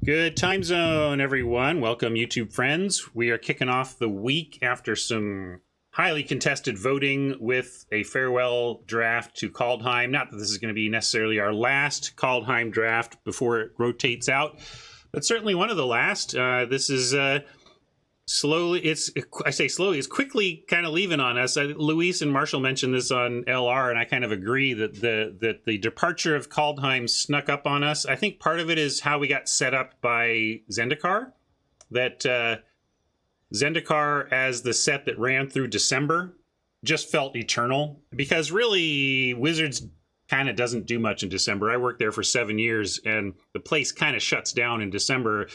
Good time zone, everyone. Welcome, YouTube friends. We are kicking off the week after some highly contested voting with a farewell draft to Kaldheim. Not that this is going to be necessarily our last Kaldheim draft before it rotates out, but certainly one of the last. This is slowly, I say slowly, it's quickly kind of leaving on us. Luis and Marshall mentioned this on LR, and I kind of agree that the departure of Kaldheim snuck up on us. I think part of it is how we got set up by Zendikar, that Zendikar as the set that ran through December just felt eternal, because really Wizards kind of doesn't do much in December. I worked there for 7 years, and the place kind of shuts down in December.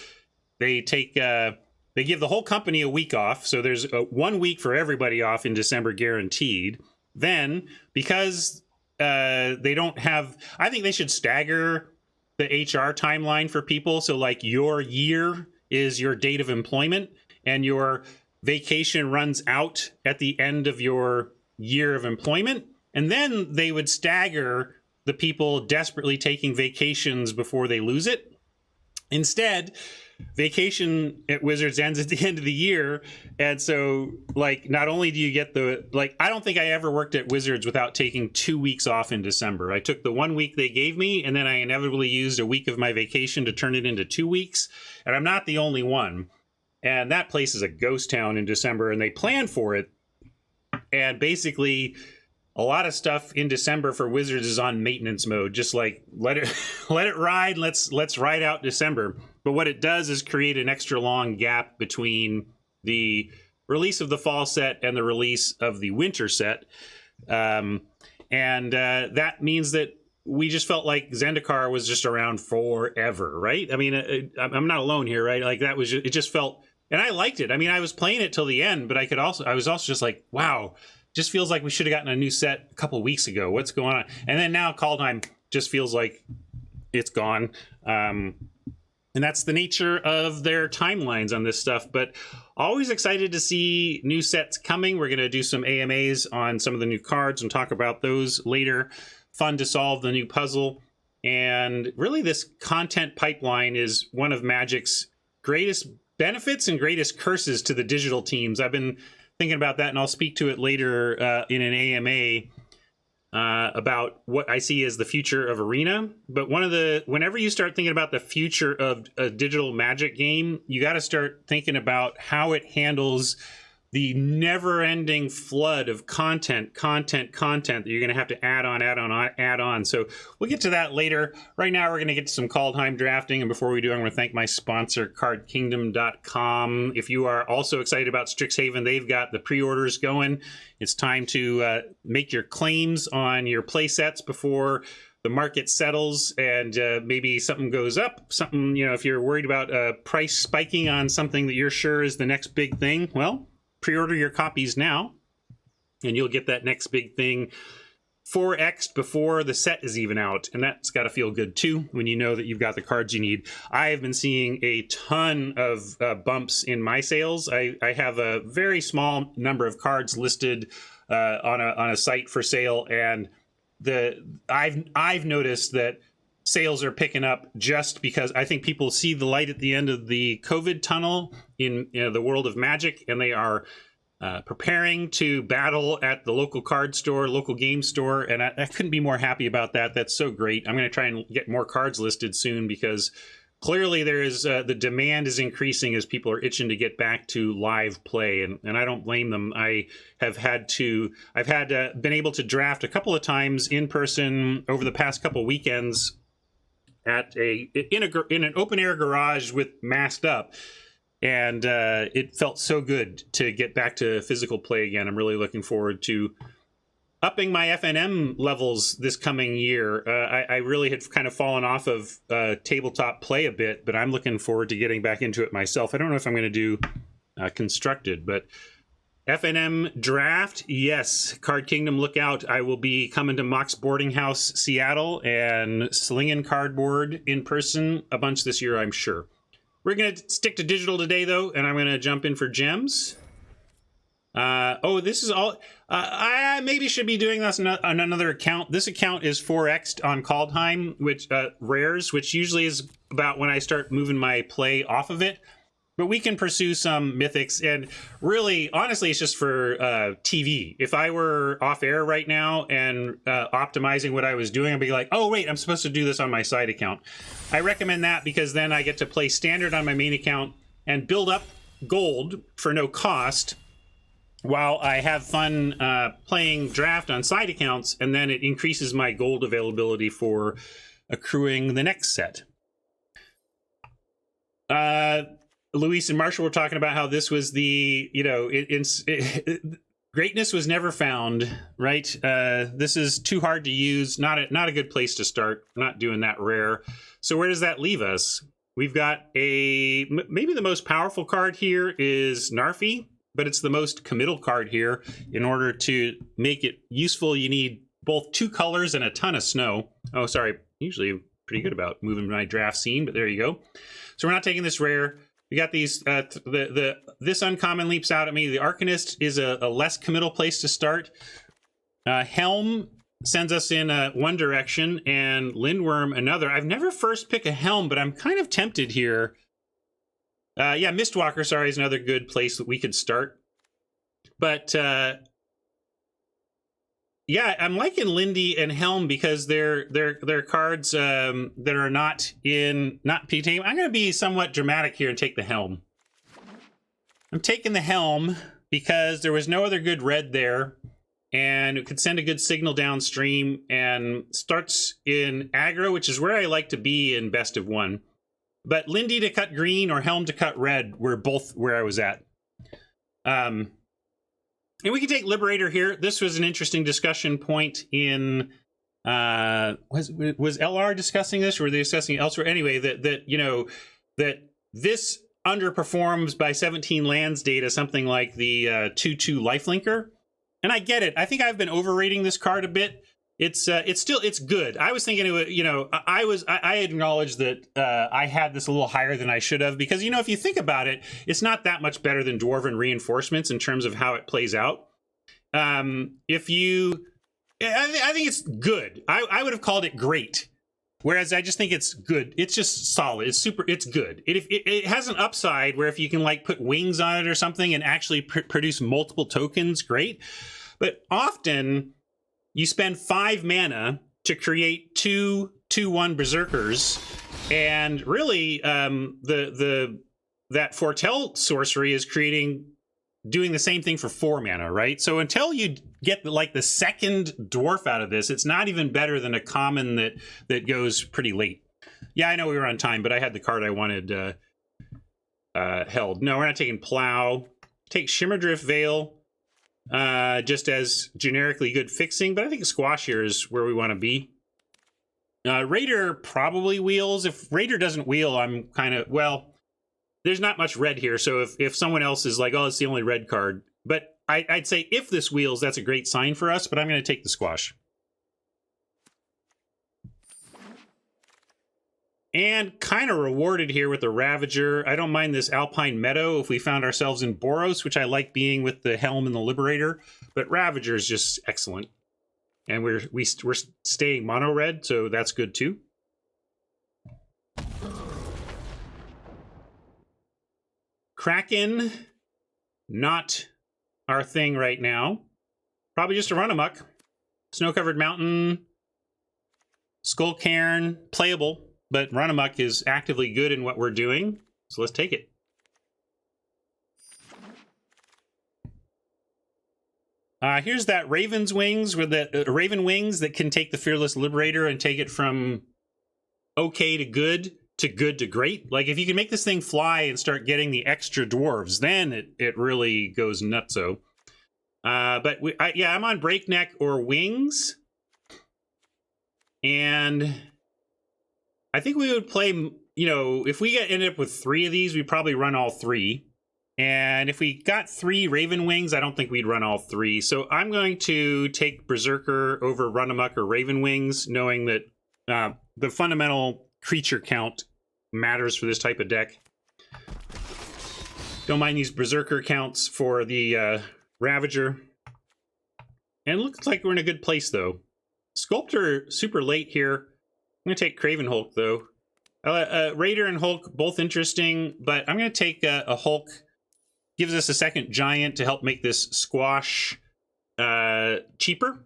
They give the whole company a week off, so there's 1 week for everybody off in December guaranteed. Then, because they don't have, I think they should stagger the HR timeline for people. So like your year is your date of employment, and your vacation runs out at the end of your year of employment. And then they would stagger the people desperately taking vacations before they lose it. Instead, vacation at Wizards ends at the end of the year, and so like not only do you get I don't think I ever worked at Wizards without taking 2 weeks off in December. I took the 1 week they gave me, and then I inevitably used a week of my vacation to turn it into 2 weeks, and I'm not the only one. And that place is a ghost town in December, and they plan for it, and basically a lot of stuff in December for Wizards is on maintenance mode. Just like let it ride. Let's ride out December. But what it does is create an extra long gap between the release of the fall set and the release of the winter set, and that means that we just felt like Zendikar was just around forever, right? I mean, I'm not alone here, right? Like that was it just felt, and I liked it. I mean, I was playing it till the end, but I was also just like, wow. Just feels like we should have gotten a new set a couple weeks ago. What's going on? And then now Kaldheim just feels like it's gone. And that's the nature of their timelines on this stuff. But always excited to see new sets coming. We're going to do some AMAs on some of the new cards and talk about those later. Fun to solve the new puzzle. And really this content pipeline is one of Magic's greatest benefits and greatest curses to the digital teams. I've been thinking about that, and I'll speak to it later in an AMA about what I see as the future of Arena. But whenever you start thinking about the future of a digital Magic game, you got to start thinking about how it handles the never-ending flood of content that you're going to have to add on. So we'll get to that later. Right now, we're going to get to some Kaldheim drafting. And before we do, I'm going to thank my sponsor, CardKingdom.com. If you are also excited about Strixhaven, they've got the pre-orders going. It's time to make your claims on your play sets before the market settles and maybe something goes up. Something, if you're worried about price spiking on something that you're sure is the next big thing, well, pre-order your copies now, and you'll get that next big thing 4x'd before the set is even out. And that's got to feel good too, when you know that you've got the cards you need. I have been seeing a ton of bumps in my sales. I have a very small number of cards listed on a site for sale, and I've noticed that sales are picking up just because I think people see the light at the end of the COVID tunnel in the world of Magic, and they are preparing to battle at the local card store, local game store, and I couldn't be more happy about that. That's so great. I'm going to try and get more cards listed soon, because clearly there is the demand is increasing as people are itching to get back to live play, and I don't blame them. I've been able to draft a couple of times in person over the past couple weekends in an open air garage with masked up, and it felt so good to get back to physical play again. I'm really looking forward to upping my FNM levels this coming year. I really had kind of fallen off of tabletop play a bit, but I'm looking forward to getting back into it myself. I don't know if I'm going to do constructed, but FNM draft, yes. Card Kingdom, look out. I will be coming to Mox Boarding House, Seattle, and slinging cardboard in person a bunch this year, I'm sure. We're going to stick to digital today, though, and I'm going to jump in for gems. Oh, this is all. I maybe should be doing this on another account. This account is 4x'd on Kaldheim, which rares, which usually is about when I start moving my play off of it. But we can pursue some mythics, and really, honestly, it's just for TV. If I were off air right now and optimizing what I was doing, I'd be like, oh, wait, I'm supposed to do this on my side account. I recommend that because then I get to play standard on my main account and build up gold for no cost while I have fun playing draft on side accounts, and then it increases my gold availability for accruing the next set. Luis and Marshall were talking about how this was the, greatness was never found, right? This is too hard to use, not a good place to start, not doing that rare. So where does that leave us? We've got maybe the most powerful card here is Narfi, but it's the most committal card here. In order to make it useful, you need both 2 colors and a ton of snow. Oh, sorry, usually pretty good about moving my draft scene, but there you go. So we're not taking this rare. We got these, this uncommon leaps out at me. The Arcanist is a less committal place to start. Helm sends us in one direction, and Lindworm another. I've never first picked a Helm, but I'm kind of tempted here. Yeah, Mistwalker, sorry, is another good place that we could start. But, yeah, I'm liking Lindy and Helm because they're cards that are not P-Team. I'm going to be somewhat dramatic here and take the Helm. I'm taking the Helm because there was no other good red there, and it could send a good signal downstream, and starts in aggro, which is where I like to be in best of 1. But Lindy to cut green or Helm to cut red were both where I was at. And we can take Liberator here. This was an interesting discussion point in, was LR discussing this, or were they discussing it elsewhere? Anyway, that this underperforms by 17 lands data, something like the 2/2 Lifelinker. And I get it. I think I've been overrating this card a bit. It's good. I was thinking, I acknowledge that I had this a little higher than I should have, because, if you think about it, it's not that much better than Dwarven Reinforcements in terms of how it plays out. I think it's good. I would have called it great, whereas I just think it's good. It's just solid. It's good. It has an upside where if you can put wings on it or something and actually produce multiple tokens, great. But often you spend 5 mana to create 2/1 Berserkers, and really that Foretell sorcery is doing the same thing for 4 mana, right? So until you get the second dwarf out of this, it's not even better than a common that goes pretty late. Yeah, I know we were on time, but I had the card I wanted held. No, we're not taking Plow. Take Shimmerdrift Veil. Just as generically good fixing, but I think Squash here is where we want to be. Raider probably wheels. If Raider doesn't wheel, I'm kind of, there's not much red here, so if someone else is like, oh, it's the only red card, but I'd say if this wheels, that's a great sign for us, but I'm going to take the Squash. And kind of rewarded here with the Ravager. I don't mind this Alpine Meadow if we found ourselves in Boros, which I like being with the Helm and the Liberator. But Ravager is just excellent. And we're staying mono red, so that's good too. Kraken, not our thing right now. Probably just a run amok. Snow-covered mountain, Skull Cairn, playable. But Run Amok is actively good in what we're doing, so let's take it. Here's that Raven's Wings, with the Raven Wings that can take the Fearless Liberator and take it from okay to good to great. Like, if you can make this thing fly and start getting the extra dwarves, then it really goes nutso. But I'm on Breakneck or Wings. And I think we would play, if we ended up with 3 of these, we'd probably run all 3. And if we got 3 Raven Wings, I don't think we'd run all 3. So I'm going to take Berserker over Run Amok or Raven Wings, knowing that the fundamental creature count matters for this type of deck. Don't mind these Berserker counts for the Ravager. And it looks like we're in a good place, though. Sculptor, super late here. I'm going to take Craven Hulk, though. Raider and Hulk, both interesting, but I'm going to take a Hulk. Gives us a second giant to help make this squash cheaper.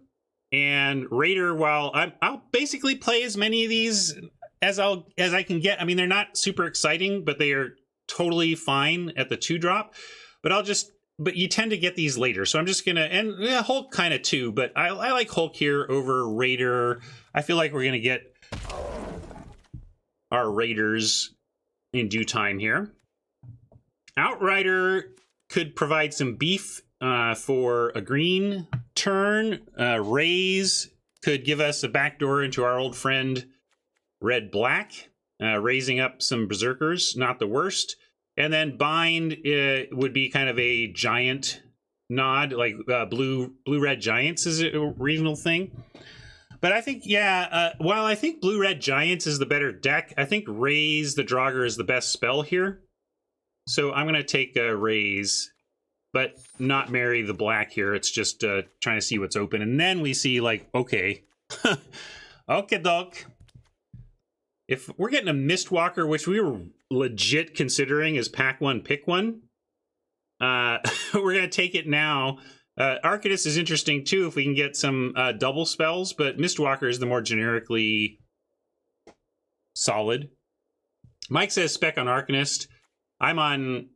And Raider, while I'll basically play as many of these as I can get. I mean, they're not super exciting, but they are totally fine at the 2-drop. But you tend to get these later, so I'm just gonna, and yeah, Hulk kind of too, but I like Hulk here over Raider. I feel like we're gonna get our Raiders in due time here. Outrider could provide some beef for a green turn. Raise could give us a backdoor into our old friend Red-Black, raising up some Berserkers, not the worst. And then Bind would be kind of a giant nod, like blue-red giants is a regional thing. But I think, yeah, while I think blue-red giants is the better deck, I think Raise the Draugr is the best spell here. So I'm going to take Raise, but not marry the black here. It's just trying to see what's open. And then we see, like, okay. Okay, doc. If we're getting a Mistwalker, which we were legit considering as pack one, pick one, we're going to take it now. Arcadus is interesting, too, if we can get some double spells, but Mistwalker is the more generically solid. Mike says spec on Arcanist. I'm on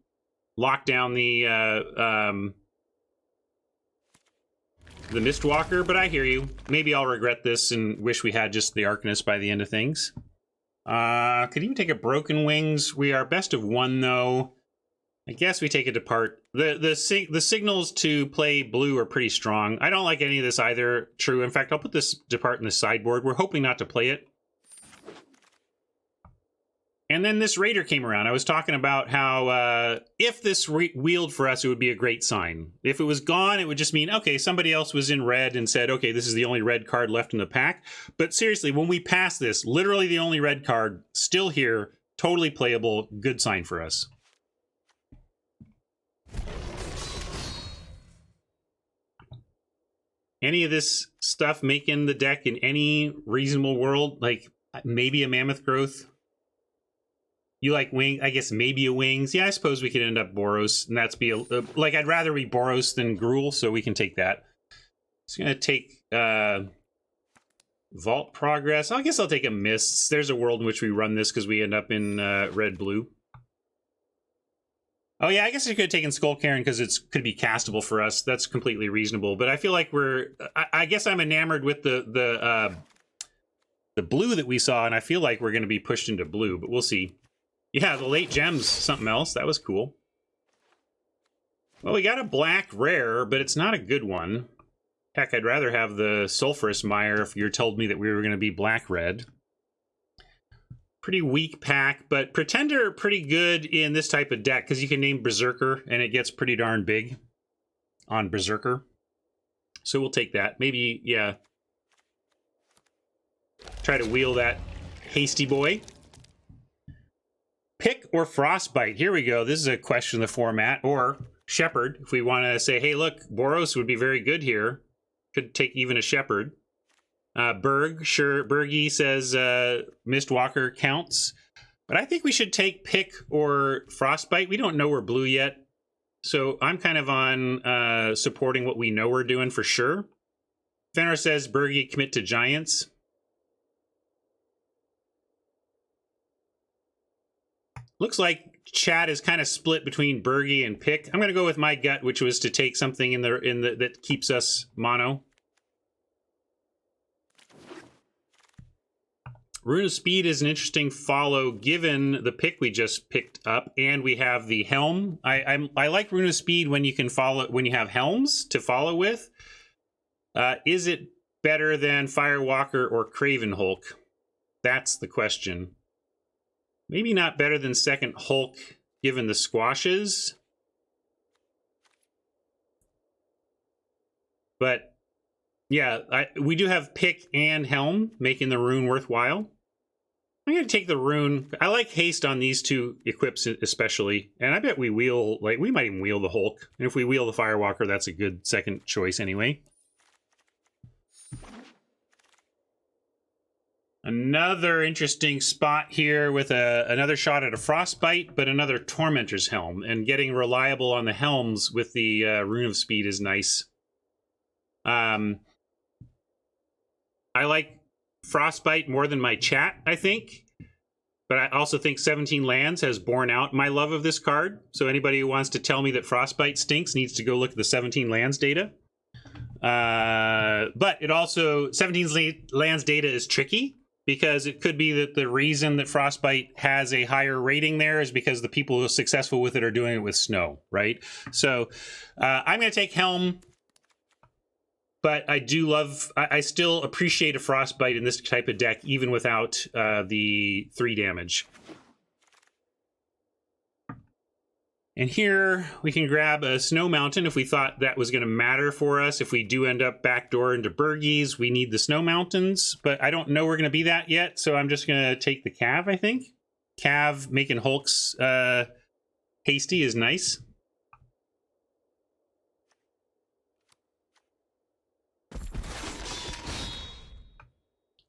lockdown the Mistwalker, but I hear you. Maybe I'll regret this and wish we had just the Arcanist by the end of things. Could even take a Broken Wings. We are best of one, though. I guess we take a Depart. The signals to play blue are pretty strong. I don't like any of this either. True. In fact, I'll put this Depart in the sideboard. We're hoping not to play it. And then this Raider came around. I was talking about how if this wheeled for us, it would be a great sign. If it was gone, it would just mean, okay, somebody else was in red and said, okay, this is the only red card left in the pack. But seriously, when we pass this, literally the only red card still here, totally playable, good sign for us. Any of this stuff making the deck in any reasonable world, like maybe a Mammoth Growth. You like wing? I guess maybe a Wings. Yeah, I suppose we could end up Boros, and that's be like I'd rather be Boros than Gruul, so we can take that. It's gonna take Vault Progress. I guess I'll take a Mists. There's a world in which we run this because we end up in red blue. Oh yeah, I guess I could have taken Skull Cairn because it could be castable for us. That's completely reasonable. But I feel like I guess I'm enamored with the blue that we saw, and I feel like we're going to be pushed into blue. But we'll see. Yeah, the late gems, something else. That was cool. Well, we got a black rare, but it's not a good one. Heck, I'd rather have the Sulphurous Mire if you told me that we were going to be black-red. Pretty weak pack, but Pretender pretty good in this type of deck because you can name Berserker, and it gets pretty darn big on Berserker. So we'll take that. Maybe, yeah. Try to wheel that hasty boy. Pick or Frostbite? Here we go. This is a question of the format. Or Shepherd, if we want to say, hey, look, Boros would be very good here. Could take even a Shepherd. Berg, sure. Bergie says Mistwalker counts. But I think we should take Pick or Frostbite. We don't know we're blue yet. So I'm kind of on supporting what we know we're doing for sure. Fenrir says Bergie commit to Giants. Looks like chat is kind of split between Bergie and Pick. I'm going to go with my gut, which was to take something in the that keeps us mono. Rune of Speed is an interesting follow given the pick we just picked up, and we have the Helm. I like Rune of Speed when you can follow when you have Helms to follow with. Is it better than Firewalker or Craven Hulk? That's the question. Maybe not better than second Hulk, given the squashes. But, yeah, we do have Pick and Helm, making the rune worthwhile. I'm going to take the rune. I like haste on these two equips especially. And I bet we wheel, like, we might even wheel the Hulk. And if we wheel the Firewalker, that's a good second choice anyway. Another interesting spot here with another shot at a Frostbite, but another Tormentor's Helm. And getting reliable on the helms with the Rune of Speed is nice. I like Frostbite more than my chat, I think. But I also think 17 Lands has borne out my love of this card. So anybody who wants to tell me that Frostbite stinks needs to go look at the 17 Lands data. But it also, 17 Lands data is tricky, because it could be that the reason that Frostbite has a higher rating there is because the people who are successful with it are doing it with snow, right? So I'm going to take Helm, but I do love, I still appreciate a Frostbite in this type of deck, even without the 3 damage. And here we can grab a Snow Mountain if we thought that was going to matter for us. If we do end up backdoor into Burgies, we need the Snow Mountains, but I don't know we're going to be that yet, so I'm just going to take the Cav, I think. Cav making Hulks hasty is nice.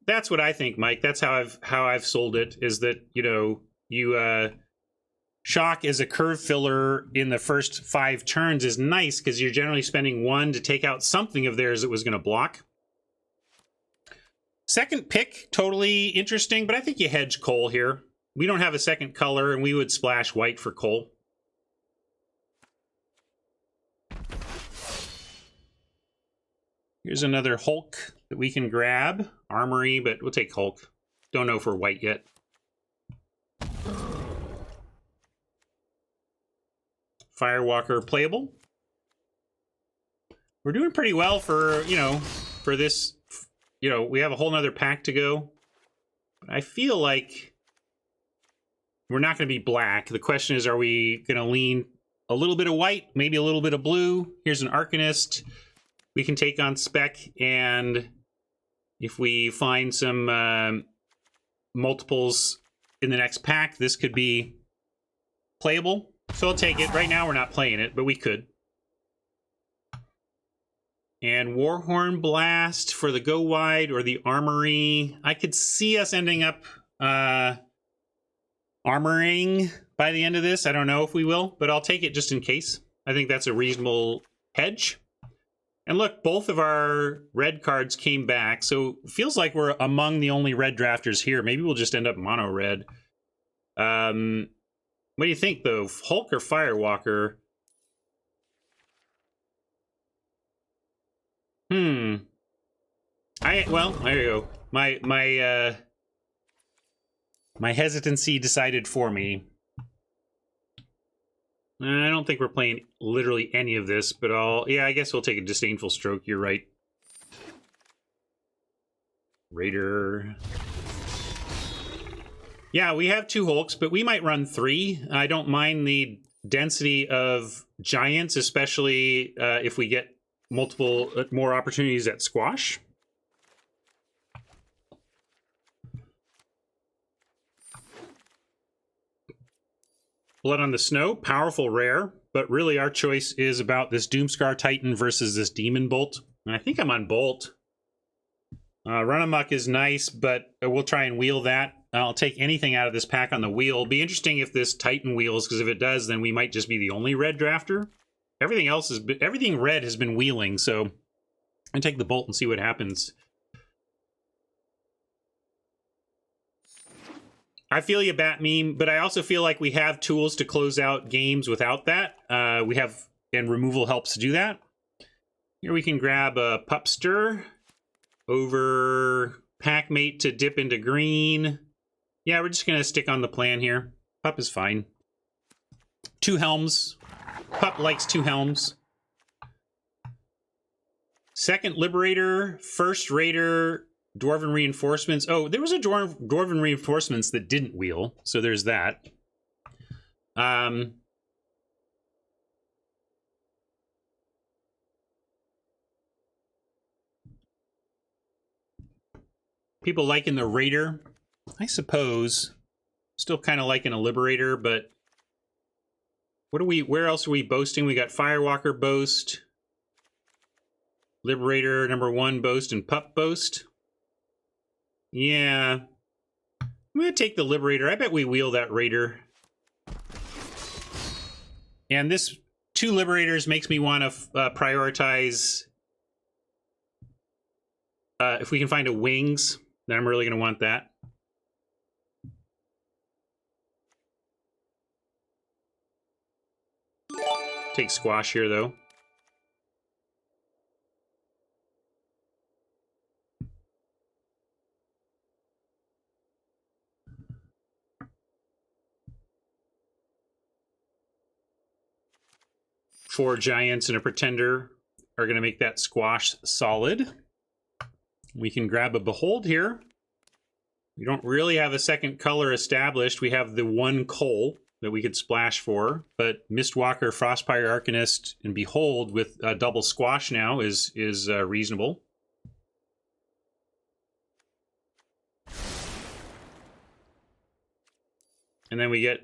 That's what I think, Mike. That's how I've sold it, is that, you know, you Shock as a curve filler in the first 5 turns is nice because you're generally spending 1 to take out something of theirs that was going to block. Second pick, totally interesting, but I think you hedge Cole here. We don't have a second color, and we would splash white for Cole. Here's another Hulk that we can grab. Armory, but we'll take Hulk. Don't know if we're white yet. Firewalker playable. We're doing pretty well for, you know, for this, you know, we have a whole nother pack to go. I feel like we're not going to be black. The question is, are we going to lean a little bit of white, maybe a little bit of blue? Here's an Arcanist. We can take on Spec, and if we find some multiples in the next pack, this could be playable. So I'll take it. Right now we're not playing it, but we could. And Warhorn Blast for the go wide or the Armory. I could see us ending up armoring by the end of this. I don't know if we will, but I'll take it just in case. I think that's a reasonable hedge. And look, both of our red cards came back, so it feels like we're among the only red drafters here. Maybe we'll just end up mono red. What do you think, though? Hulk or Firewalker? Well, there you go. My hesitancy decided for me. I don't think we're playing literally any of this, but I guess we'll take a Disdainful Stroke. You're right. Raider. Yeah, we have 2 Hulks, but we might run 3. I don't mind the density of Giants, especially if we get more opportunities at Squash. Blood on the Snow, powerful rare, but really our choice is about this Doomscar Titan versus this Demon Bolt. And I think I'm on Bolt. Run Amok is nice, but we'll try and wheel that. I'll take anything out of this pack on the wheel. It'll be interesting if this Titan wheels, because if it does, then we might just be the only red drafter. Everything else everything red has been wheeling, so I take the Bolt and see what happens. I feel you, Bat Meme, but I also feel like we have tools to close out games without that. And removal helps to do that. Here we can grab a Pupster over Packmate to dip into green. Yeah, we're just going to stick on the plan here. Pup is fine. 2 Helms. Pup likes 2 Helms. Second Liberator, first Raider, Dwarven Reinforcements. Oh, there was a Dwarven Reinforcements that didn't wheel, so there's that. People liking the Raider. I suppose. Still kind of liking a Liberator, but where else are we boasting? We got Firewalker boast, Liberator #1 boast, and Pup boast. Yeah. I'm going to take the Liberator. I bet we wheel that Raider. And this 2 Liberators makes me want to prioritize... if we can find a Wings, then I'm really going to want that. Take Squash here, though. Four Giants and a Pretender are going to make that Squash solid. We can grab a Behold here. We don't really have a second color established. We have the 1 Coal that we could splash for, but Mistwalker, Frostpire Arcanist, and Behold with a double Squash now is reasonable. And then we get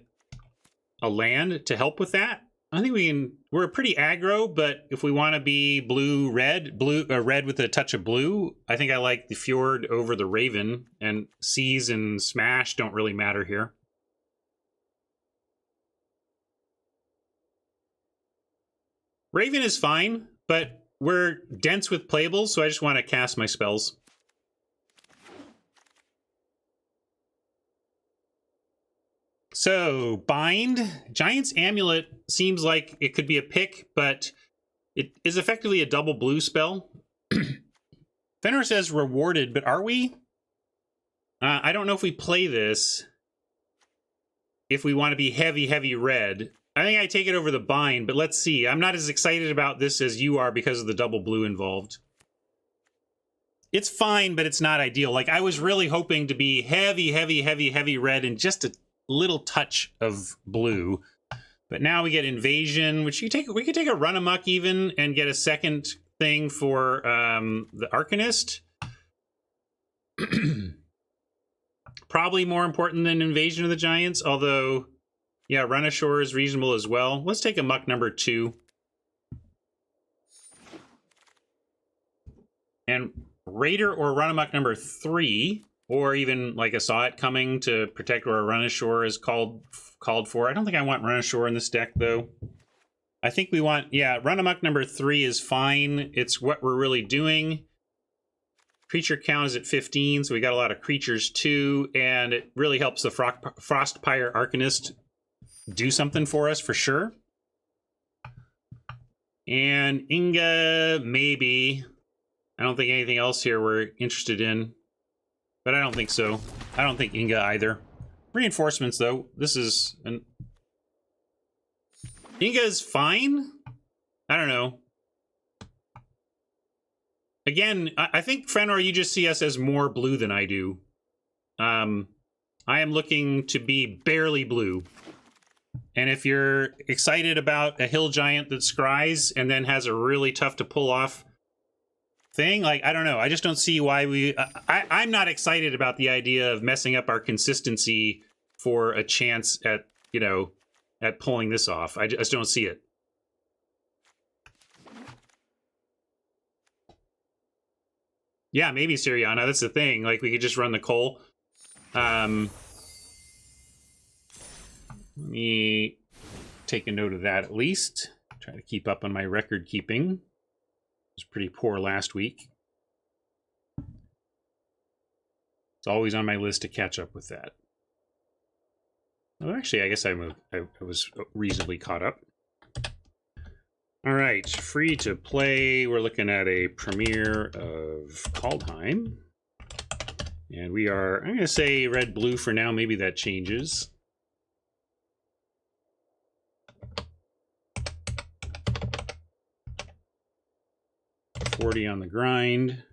a land to help with that. I think we're pretty aggro, but if we want to be red with a touch of blue, I think I like the Fjord over the Raven, and Seize and Smash don't really matter here. Raven is fine, but we're dense with playables, so I just want to cast my spells. So, Bind. Giant's Amulet seems like it could be a pick, but it is effectively a double blue spell. Fenrir says rewarded, but are we? I don't know if we play this if we want to be heavy red. I think I take it over the Bind, but let's see. I'm not as excited about this as you are because of the double blue involved. It's fine, but it's not ideal. Like, I was really hoping to be heavy red and just a little touch of blue. But now we get Invasion, which we could take a Run Amok even and get a second thing for the Arcanist. Probably more important than Invasion of the Giants, although, yeah, Run Ashore is reasonable as well. Let's take a Muck #2. And Raider or Run Amok #3, or even like a Saw It Coming to protect where a Run Ashore is called for. I don't think I want Run Ashore in this deck, though. I think we want, yeah, Run Amok #3 is fine. It's what we're really doing. Creature count is at 15, so we got a lot of creatures too, and it really helps the Frostpire Arcanist do something for us for sure. And Inga, maybe. I don't think anything else here we're interested in, but I don't think so. I don't think Inga either. Reinforcements, though. This is an... Inga is fine. I don't know. Again, I think, Fenrir, you just see us as more blue than I do. I am looking to be barely blue. And if you're excited about a hill giant that scries and then has a really tough to pull off thing, like, I don't know. I just don't see why we... I'm not excited about the idea of messing up our consistency for a chance at, you know, at pulling this off. I just don't see it. Yeah, maybe Syriana. That's the thing. Like, we could just run the Cole. Let me take a note of that at least. Try to keep up on my record keeping. It was pretty poor last week. It's always on my list to catch up with that. Well, actually, I guess I was reasonably caught up. All right, free to play. We're looking at a premiere of Kaldheim. And we are, I'm going to say red-blue for now. Maybe that changes. $40 on the grind.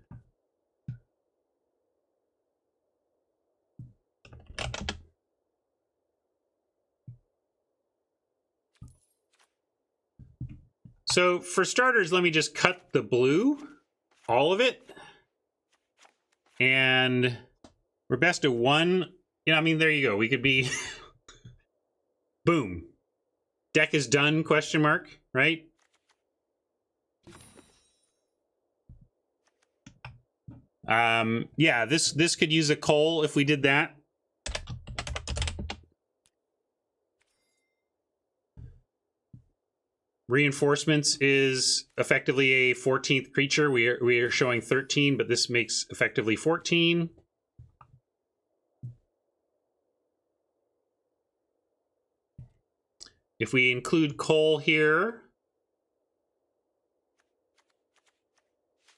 So for starters, let me just cut the blue, all of it. And we're best of 1 you know, I mean, there you go. We could be boom. Deck is done, question mark, right? Yeah, this could use a coal if we did that. Reinforcements is effectively a 14th creature. We are showing 13, but this makes effectively 14. If we include coal here,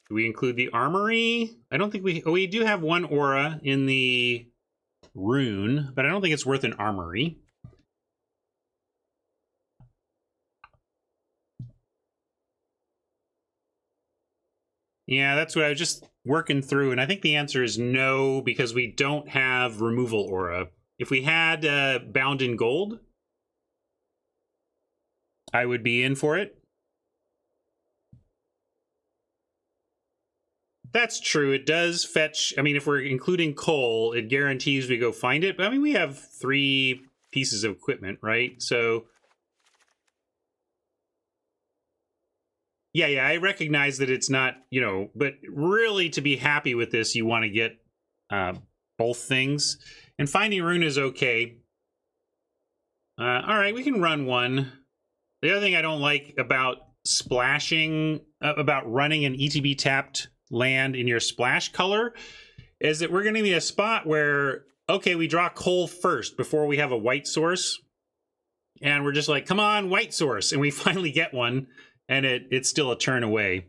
do we include the armory? I don't think we do have one aura in the rune, but I don't think it's worth an armory. Yeah, that's what I was just working through, and I think the answer is no, because we don't have removal aura. If we had bound in gold, I would be in for it. That's true. It does fetch. I mean, if we're including coal, it guarantees we go find it. But I mean, we have 3 pieces of equipment, right? So yeah, I recognize that it's not, you know, but really to be happy with this, you want to get both things. And finding rune is okay. All right, we can run one. The other thing I don't like about splashing, about running an ETB tapped land in your splash color, is that we're going to be a spot where, okay, we draw coal first before we have a white source. And we're just like, come on, white source. And we finally get one. And it's still a turn away.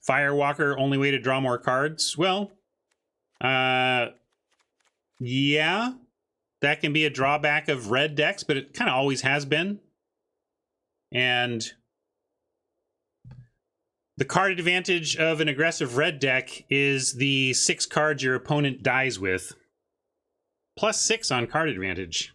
Firewalker, only way to draw more cards? Well, yeah, that can be a drawback of red decks, but it kind of always has been. And the card advantage of an aggressive red deck is the 6 cards your opponent dies with. +6 on card advantage.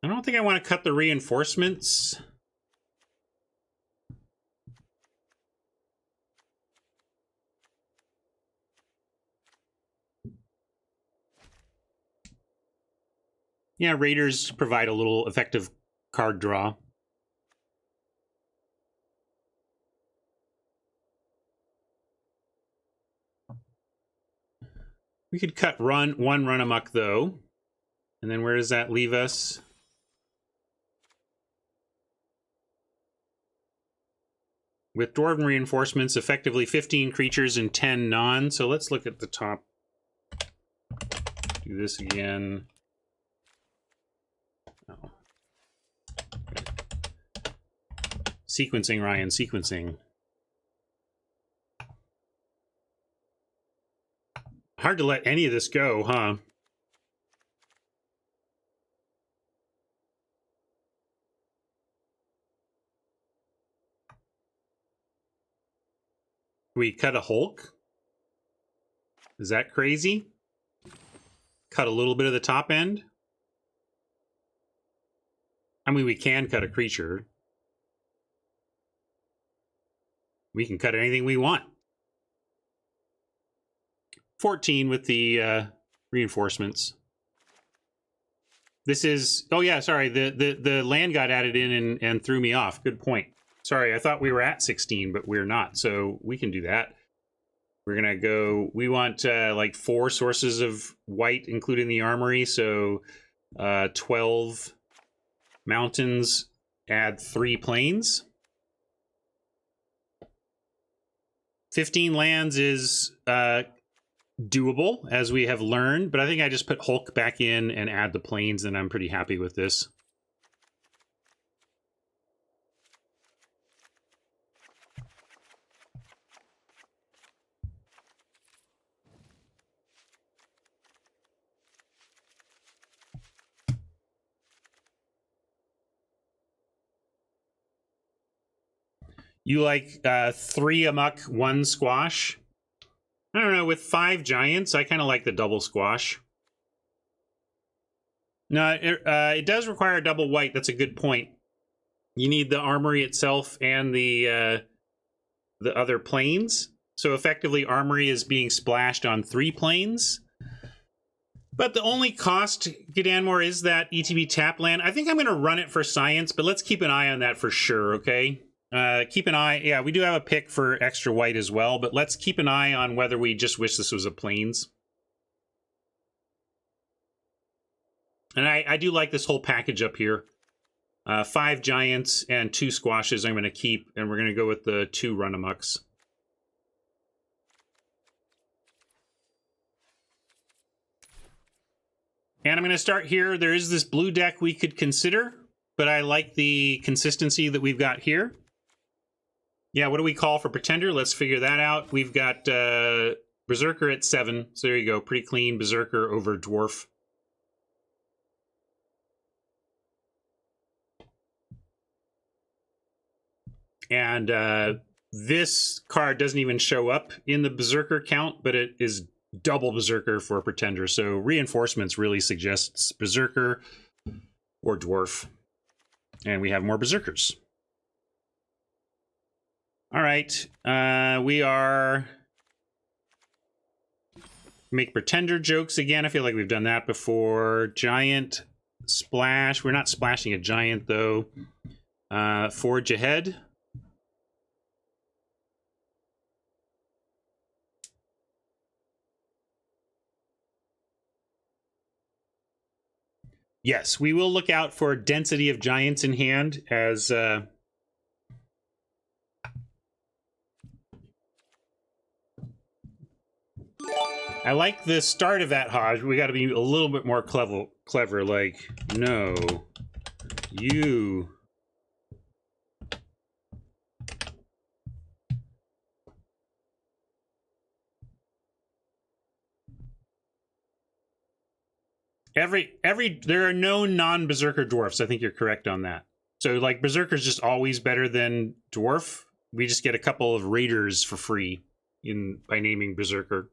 I don't think I want to cut the reinforcements. Yeah, Raiders provide a little effective card draw. We could cut one run amok, though. And then where does that leave us? With Dwarven reinforcements, effectively 15 creatures and 10 non. So let's look at the top. Do this again. Oh. Sequencing, Ryan, sequencing. Hard to let any of this go, huh? We cut a Hulk? Is that crazy? Cut a little bit of the top end? I mean, we can cut a creature. We can cut anything we want. 14 with the reinforcements. This is, oh yeah, sorry, the land got added in and threw me off. Good point. Sorry, I thought we were at 16, but we're not, so we can do that. We're gonna go, we want like 4 sources of white, including the armory, so 12 mountains, add 3 plains. 15 lands is doable, as we have learned, but I think I just put Hulk back in and add the plains, and I'm pretty happy with this. You like 3 amok, 1 squash? with 5 giants, I kind of like the double squash. No, it does require a double white. That's a good point. You need the armory itself and the other planes. So effectively, armory is being splashed on 3 planes. But the only cost, Gidanmore, is that ETB tap land. I think I'm going to run it for science, but let's keep an eye on that for sure, okay? Keep an eye. Yeah, we do have a pick for extra white as well, but let's keep an eye on whether we just wish this was a plains. And I do like this whole package up here. 5 giants and 2 squashes I'm going to keep, and we're going to go with the 2 run-amucks. And I'm going to start here. There is this blue deck we could consider, but I like the consistency that we've got here. Yeah, what do we call for Pretender? Let's figure that out. We've got Berserker at 7, so there you go. Pretty clean. Berserker over Dwarf. And this card doesn't even show up in the Berserker count, but it is double Berserker for a Pretender. So Reinforcements really suggests Berserker or Dwarf. And we have more Berserkers. All right. We are... Make Pretender jokes again. I feel like we've done that before. Giant splash. We're not splashing a giant, though. Forge ahead. Yes, we will look out for density of giants in hand as... I like the start of that, Hodge. We got to be a little bit more clever. Like, no, you. There are no non-Berserker dwarfs. I think you're correct on that. So, like, Berserker's just always better than Dwarf. We just get a couple of Raiders for free by naming Berserker.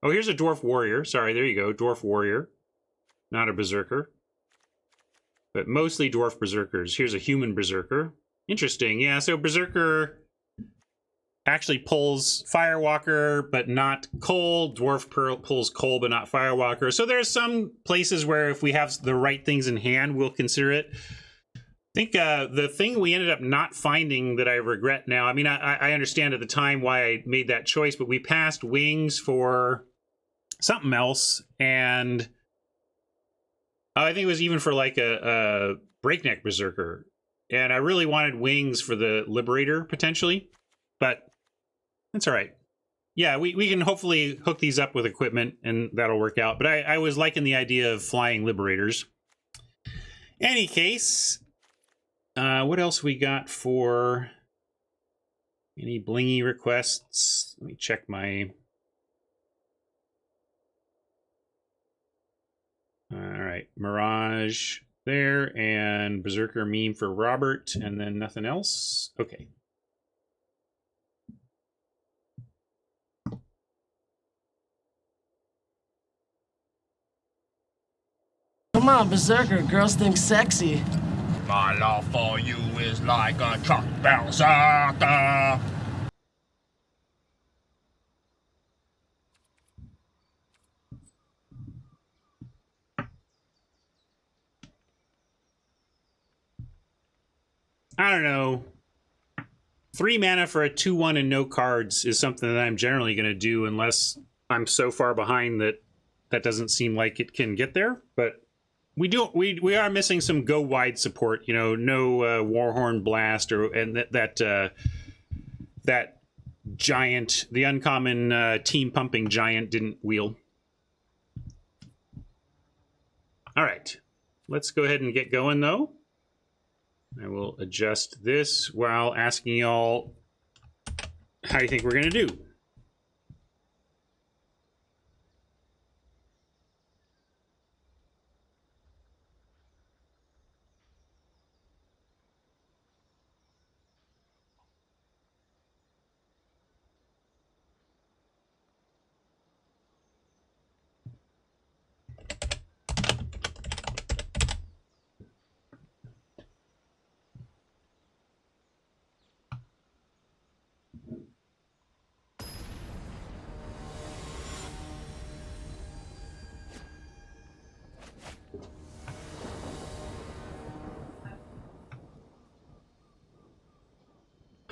Oh, here's a Dwarf Warrior. Sorry, there you go. Dwarf Warrior. Not a Berserker. But mostly Dwarf Berserkers. Here's a Human Berserker. Interesting. Yeah, so Berserker actually pulls Firewalker, but not Coal. Dwarf pulls Coal, but not Firewalker. So there's some places where if we have the right things in hand, we'll consider it. I think the thing we ended up not finding that I regret now, I mean, I understand at the time why I made that choice, but we passed Wings for something else, and I think it was even for like a Breakneck Berserker, and I really wanted Wings for the Liberator, potentially, but that's all right. Yeah, we can hopefully hook these up with equipment, and that'll work out, but I was liking the idea of flying Liberators. Any case, what else we got for any blingy requests? Let me check my... All right, Mirage there, and Berserker meme for Robert, and then nothing else. Okay. Come on, Berserker, girls think sexy. My love for you is like a truck berserker. I don't know. 3 mana for a 2/1 and no cards is something that I'm generally going to do unless I'm so far behind that doesn't seem like it can get there. But we are missing some go wide support. You know, no Warhorn Blast and that giant, the uncommon team pumping giant didn't wheel. All right, let's go ahead and get going though. I will adjust this while asking y'all how you think we're going to do.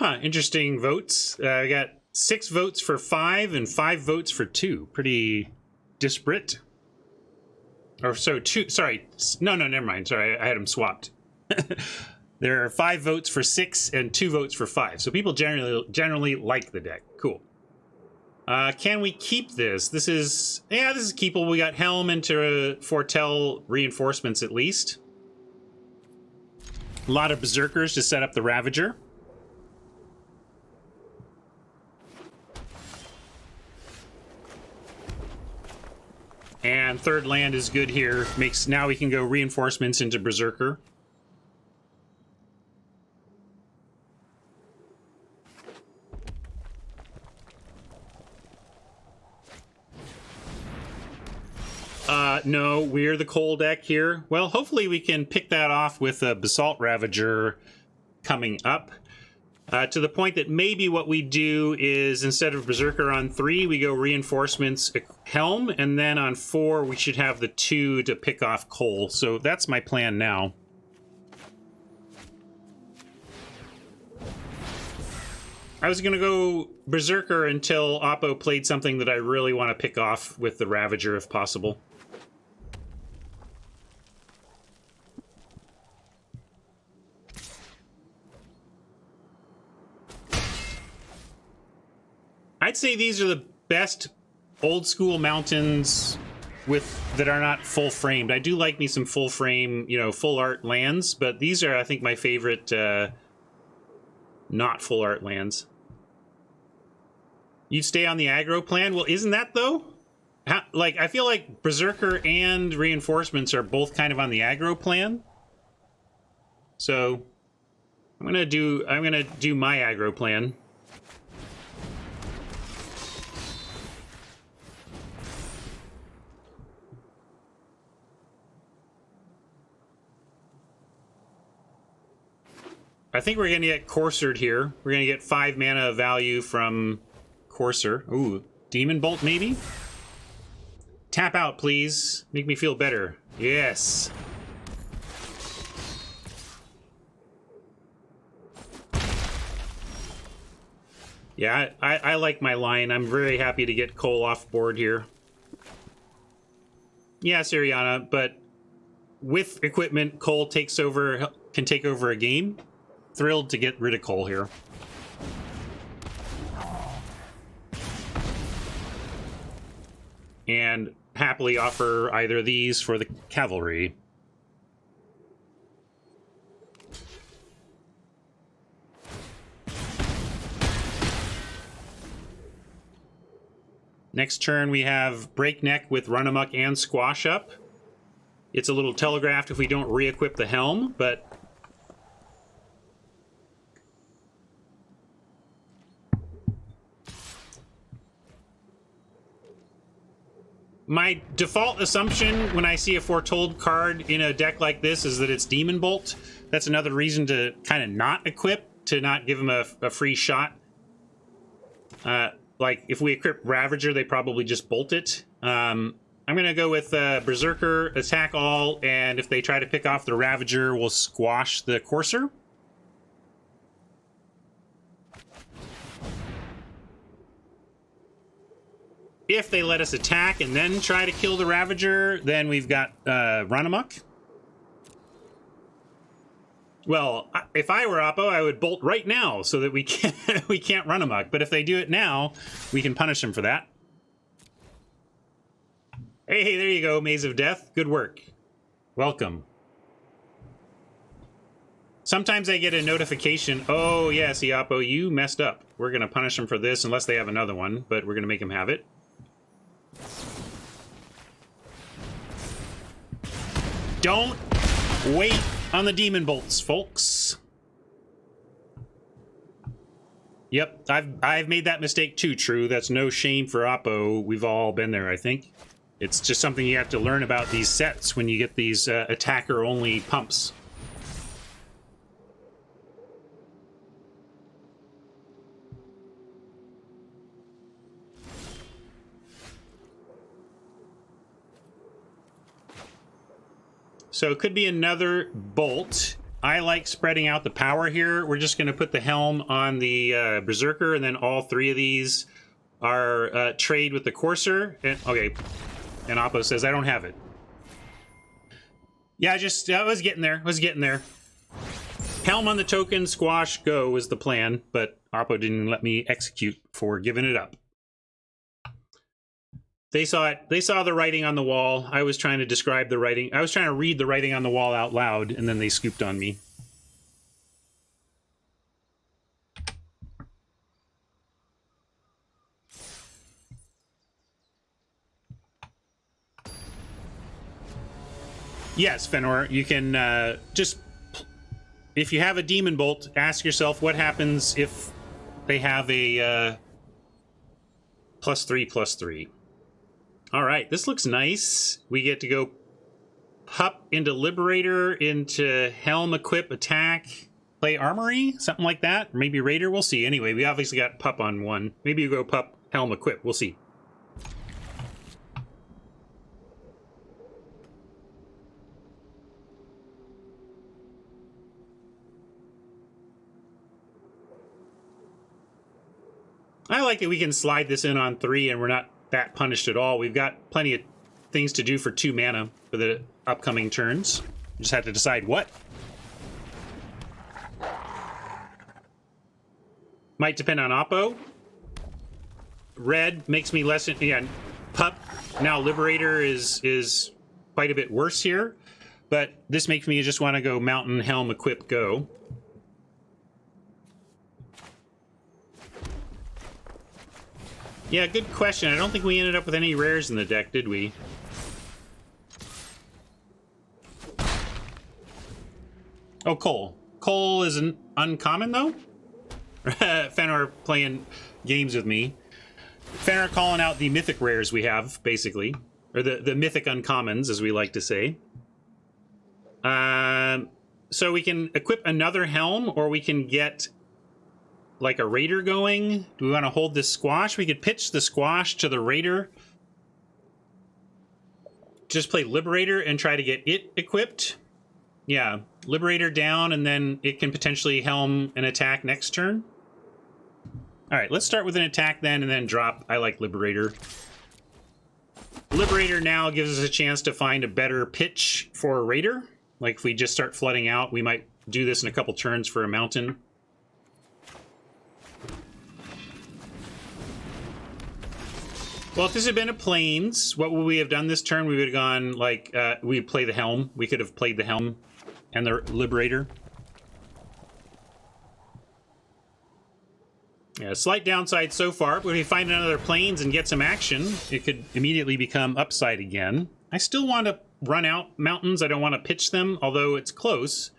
Huh, interesting votes. I got 6 votes for 5 and 5 votes for 2. Pretty disparate. Or so 2, sorry. No, never mind. Sorry, I had them swapped. There are 5 votes for 6 and 2 votes for 5. So people generally like the deck. Cool. Can we keep this? This is keepable. We got Helm into Foretell reinforcements at least. A lot of Berserkers to set up the Ravager. And third land is good here. Now we can go reinforcements into Berserker. No, we're the Coal deck here. Well, hopefully we can pick that off with a Basalt Ravager coming up. To the point that maybe what we do is instead of Berserker on 3, we go Reinforcements Helm, and then on 4 we should have the 2 to pick off Coal. So that's my plan now. I was going to go Berserker until Oppo played something that I really want to pick off with the Ravager if possible. I'd say these are the best old school mountains that are not full framed. I do like me some full frame, full art lands, but these are, I think, my favorite not full art lands. You'd stay on the aggro plan? Well, isn't that though? I feel like Berserker and Reinforcements are both kind of on the aggro plan. So I'm gonna do my aggro plan. I think we're going to get Coursered here. We're going to get 5 mana of value from Courser. Ooh, Demon Bolt maybe? Tap out, please. Make me feel better. Yes. Yeah, I like my line. I'm very happy to get Cole off board here. Yeah, Siriana, but with equipment, Cole can take over a game. Thrilled to get rid of Cole here. And happily offer either of these for the cavalry. Next turn we have Breakneck with Run Amok and Squash up. It's a little telegraphed if we don't re-equip the Helm, but my default assumption when I see a Foretold card in a deck like this is that it's Demon Bolt. That's another reason to kind of not equip, to not give him a free shot. Like, if we equip Ravager, they probably just bolt it. I'm going to go with Berserker, attack all, and if they try to pick off the Ravager, we'll squash the Courser. If they let us attack and then try to kill the Ravager, then we've got Run Amok. Well, if I were Oppo, I would bolt right now so that we can't Run Amok. But if they do it now, we can punish them for that. Hey, there you go, Maze of Death. Good work. Welcome. Sometimes I get a notification. Oh, yeah, see, Oppo, you messed up. We're going to punish them for this unless they have another one, but we're going to make them have it. Don't wait on the Demon Bolts, folks. Yep, I've made that mistake too, True. That's no shame for Oppo. We've all been there, I think. It's just something you have to learn about these sets when you get these attacker-only pumps. So it could be another bolt. I like spreading out the power here. We're just going to put the Helm on the Berserker, and then all three of these are trade with the Courser. And, okay, and Oppo says, I don't have it. Yeah, I was getting there. Helm on the token, squash, go was the plan, but Oppo didn't let me execute for giving it up. They saw it. They saw the writing on the wall. I was trying to describe the writing. I was trying to read the writing on the wall out loud, and then they scooped on me. Yes, Fenor, you can just... If you have a Demon Bolt, ask yourself what happens if they have a +3/+3. All right, this looks nice. We get to go pup into Liberator, into Helm, equip, attack, play Armory, something like that. Or maybe Raider, we'll see. Anyway, we obviously got pup on one. Maybe you go pup, Helm, equip, we'll see. I like that we can slide this in on 3 and we're not that punished at all. We've got plenty of things to do for 2 mana for the upcoming turns. We just have to decide what. Might depend on Oppo. Red makes me less... Yeah, pup. Now Liberator is quite a bit worse here. But this makes me just want to go Mountain, Helm, equip, go. Yeah, good question. I don't think we ended up with any rares in the deck, did we? Oh, Cole. Cole is an uncommon, though? Fenor playing games with me. Fenor calling out the mythic rares we have, basically. Or the mythic uncommons, as we like to say. So we can equip another Helm, or we can get... like a Raider going. Do we want to hold this squash? We could pitch the squash to the Raider. Just play Liberator and try to get it equipped. Yeah, Liberator down, and then it can potentially Helm an attack next turn. All right, let's start with an attack then, and then drop. I like Liberator. Liberator now gives us a chance to find a better pitch for a Raider. Like if we just start flooding out, we might do this in a couple turns for a Mountain. Well, if this had been a Plains, what would we have done this turn? We would have gone, like, we'd play the Helm. We could have played the Helm and the Liberator. Yeah, slight downside so far, but if we find another Plains and get some action, it could immediately become upside again. I still want to run out Mountains. I don't want to pitch them, although it's close.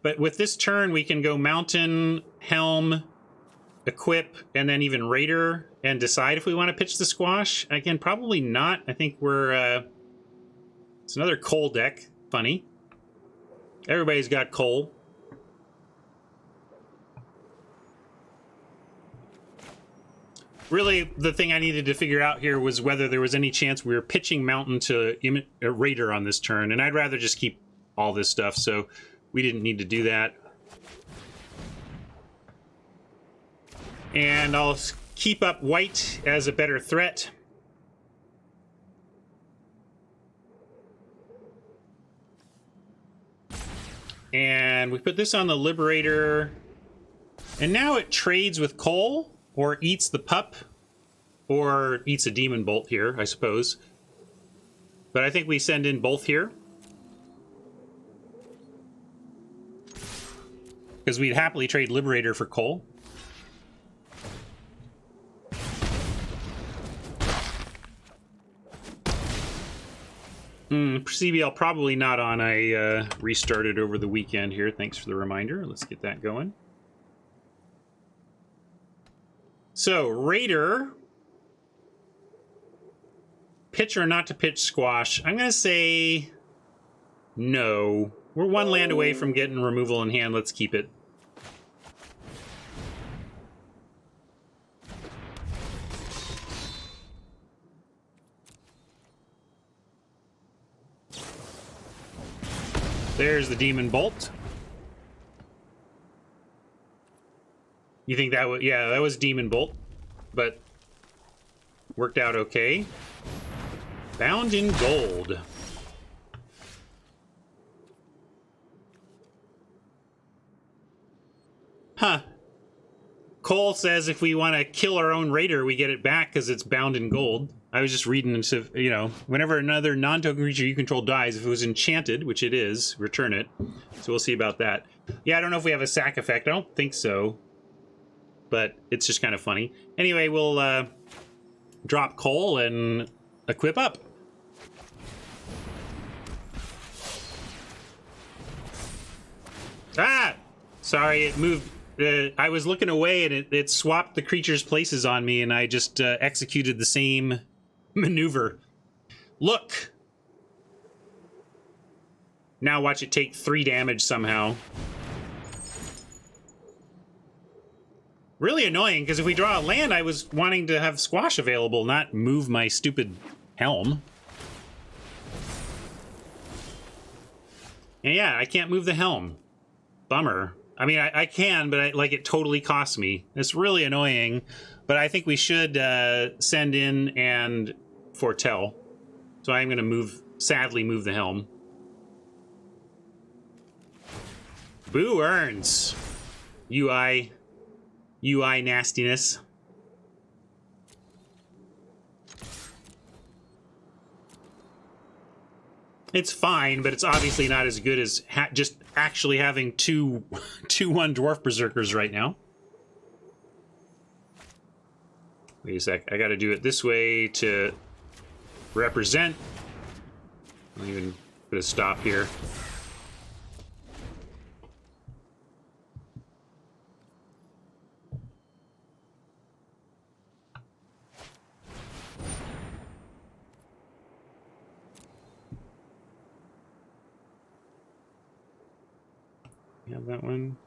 But with this turn, we can go Mountain, Helm, equip, and then even Raider, and decide if we want to pitch the squash. Again, probably not. I think we're... it's another Cole deck. Funny. Everybody's got Cole. Really, the thing I needed to figure out here was whether there was any chance we were pitching Mountain to a Raider on this turn, and I'd rather just keep all this stuff, so we didn't need to do that. And I'll keep up white as a better threat. And we put this on the Liberator. And now it trades with Cole, or eats the pup, or eats a Demon Bolt here, I suppose. But I think we send in both here. Because we'd happily trade Liberator for Cole. CBL probably not on. I restarted over the weekend here. Thanks for the reminder. Let's get that going. So, Raider. Pitch or not to pitch squash? I'm going to say no. We're one land away from getting removal in hand. Let's keep it. There's the Demon Bolt. You think that was... Yeah, that was Demon Bolt. But worked out okay. Bound in gold. Huh. Cole says if we want to kill our own raider, we get it back because it's bound in gold. I was just reading into, you know, whenever another non-token creature you control dies, if it was enchanted, which it is, return it. So we'll see about that. Yeah, I don't know if we have a sack effect. I don't think so. But it's just kind of funny. Anyway, we'll drop Cole and equip up. Ah! Sorry, it moved. I was looking away and it swapped the creature's places on me, and I just executed the same maneuver. Look! Now watch it take 3 damage somehow. Really annoying, because if we draw a land, I was wanting to have squash available, not move my stupid helm. And yeah, I can't move the helm. Bummer. I mean, I can, but like it totally costs me. It's really annoying, but I think we should send in and foretell. So I'm going to sadly move the helm. Boo earns. UI nastiness. It's fine, but it's obviously not as good as just actually having 2-1 Dwarf Berserkers right now. Wait a sec. I got to do it this way to represent. I'll even put a stop here. Have that one.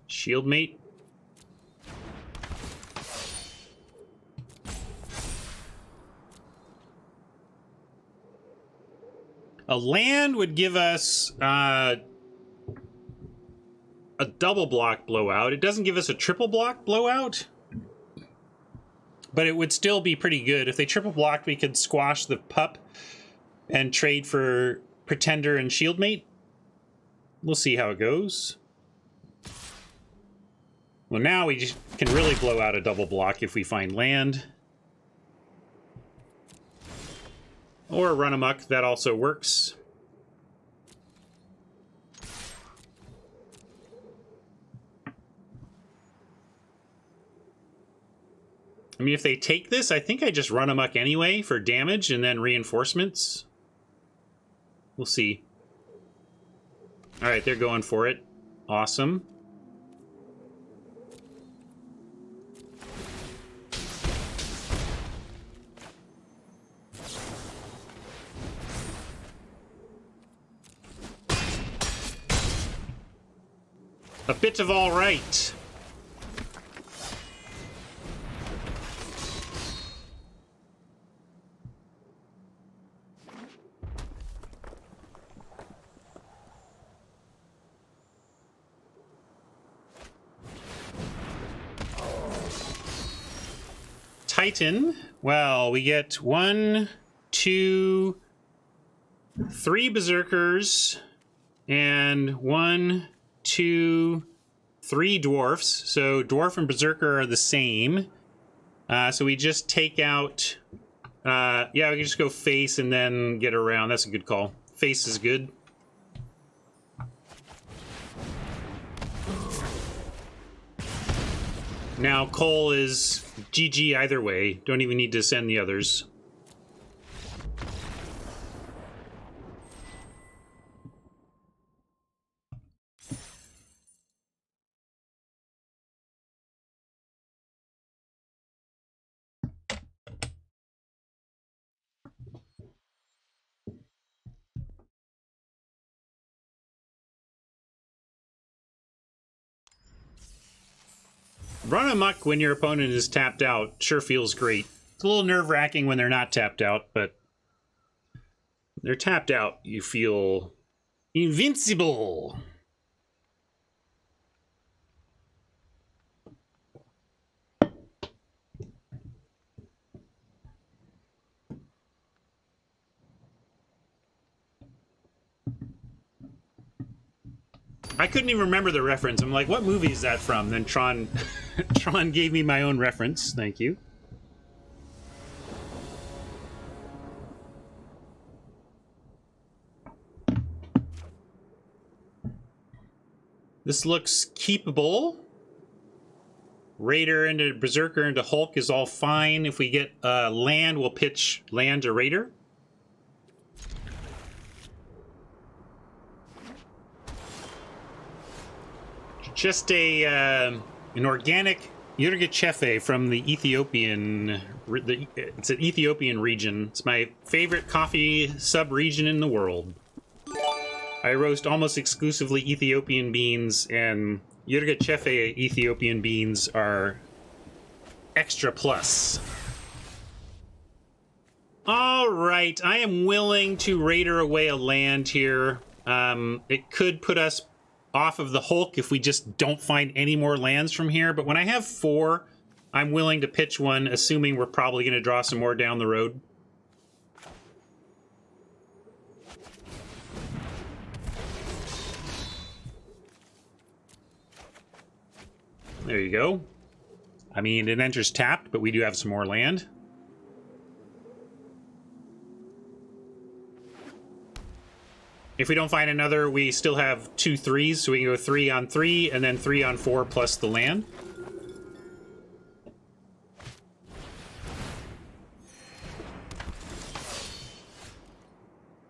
Shieldmate. A land would give us a double block blowout. It doesn't give us a triple block blowout, but it would still be pretty good. If they triple blocked, we could squash the pup and trade for Pretender and Shieldmate. We'll see how it goes. Well, now we just can really blow out a double block if we find land. Or run amok, that also works. I mean, if they take this, I think I just run amok anyway for damage and then reinforcements. We'll see. All right, they're going for it. Awesome. A bit of all right. Titan. Well, we get 1, 2, 3 Berserkers and 1, 2, 3 dwarfs. So dwarf and berserker are the same. So we just take out yeah, we can just go face and then get around. That's a good call. Face is good. Now Cole is GG either way. Don't even need to send the others. Run amok when your opponent is tapped out sure feels great. It's a little nerve-wracking when they're not tapped out, but they're tapped out, you feel invincible. I couldn't even remember the reference. I'm like, what movie is that from? Then Tron Tron gave me my own reference. Thank you. This looks keepable. Raider into Berserker into Hulk is all fine. If we get land, we'll pitch land to Raider. Just an organic Yurgachefe from the Ethiopian. It's an Ethiopian region. It's my favorite coffee sub-region in the world. I roast almost exclusively Ethiopian beans, and Yurgachefe Ethiopian beans are extra plus. All right, I am willing to Raider away a land here. It could put us off of the Hulk if we just don't find any more lands from here, but when I have 4, I'm willing to pitch one, assuming we're probably going to draw some more down the road. There you go. I mean, it enters tapped, but we do have some more land. If we don't find another, we still have 2 3s, so we can go 3 on 3, and then 3 on 4 plus the land.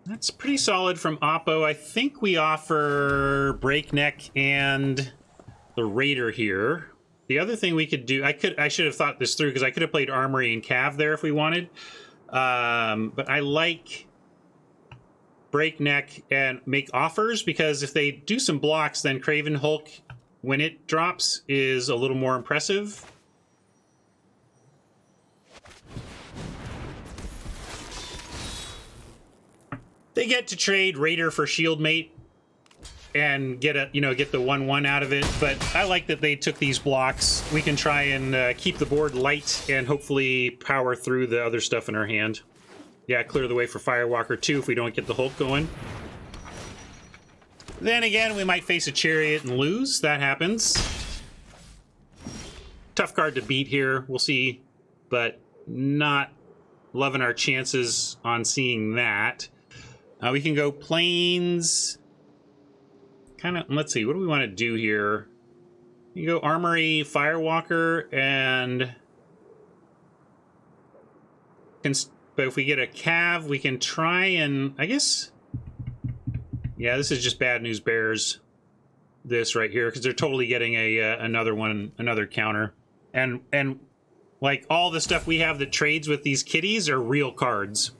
That's pretty solid from Oppo. I think we offer Breakneck and the Raider here. The other thing we could do, I should have thought this through, because I could have played Armory and Cav there if we wanted. But I like Breakneck and make offers, because if they do some blocks, then Craven Hulk, when it drops, is a little more impressive. They get to trade Raider for Shieldmate and get the 1/1 out of it, but I like that they took these blocks. We can try and keep the board light and hopefully power through the other stuff in our hand. Yeah, clear the way for Firewalker too if we don't get the Hulk going. Then again, we might face a Chariot and lose. That happens. Tough card to beat here. We'll see, but not loving our chances on seeing that. We can go Plains. Let's see, what do we want to do here? You go Armory, Firewalker, and but if we get a Cav, we can try and, I guess, yeah, this is just Bad News Bears, this right here, because they're totally getting another counter, and like all the stuff we have that trades with these kitties are real cards.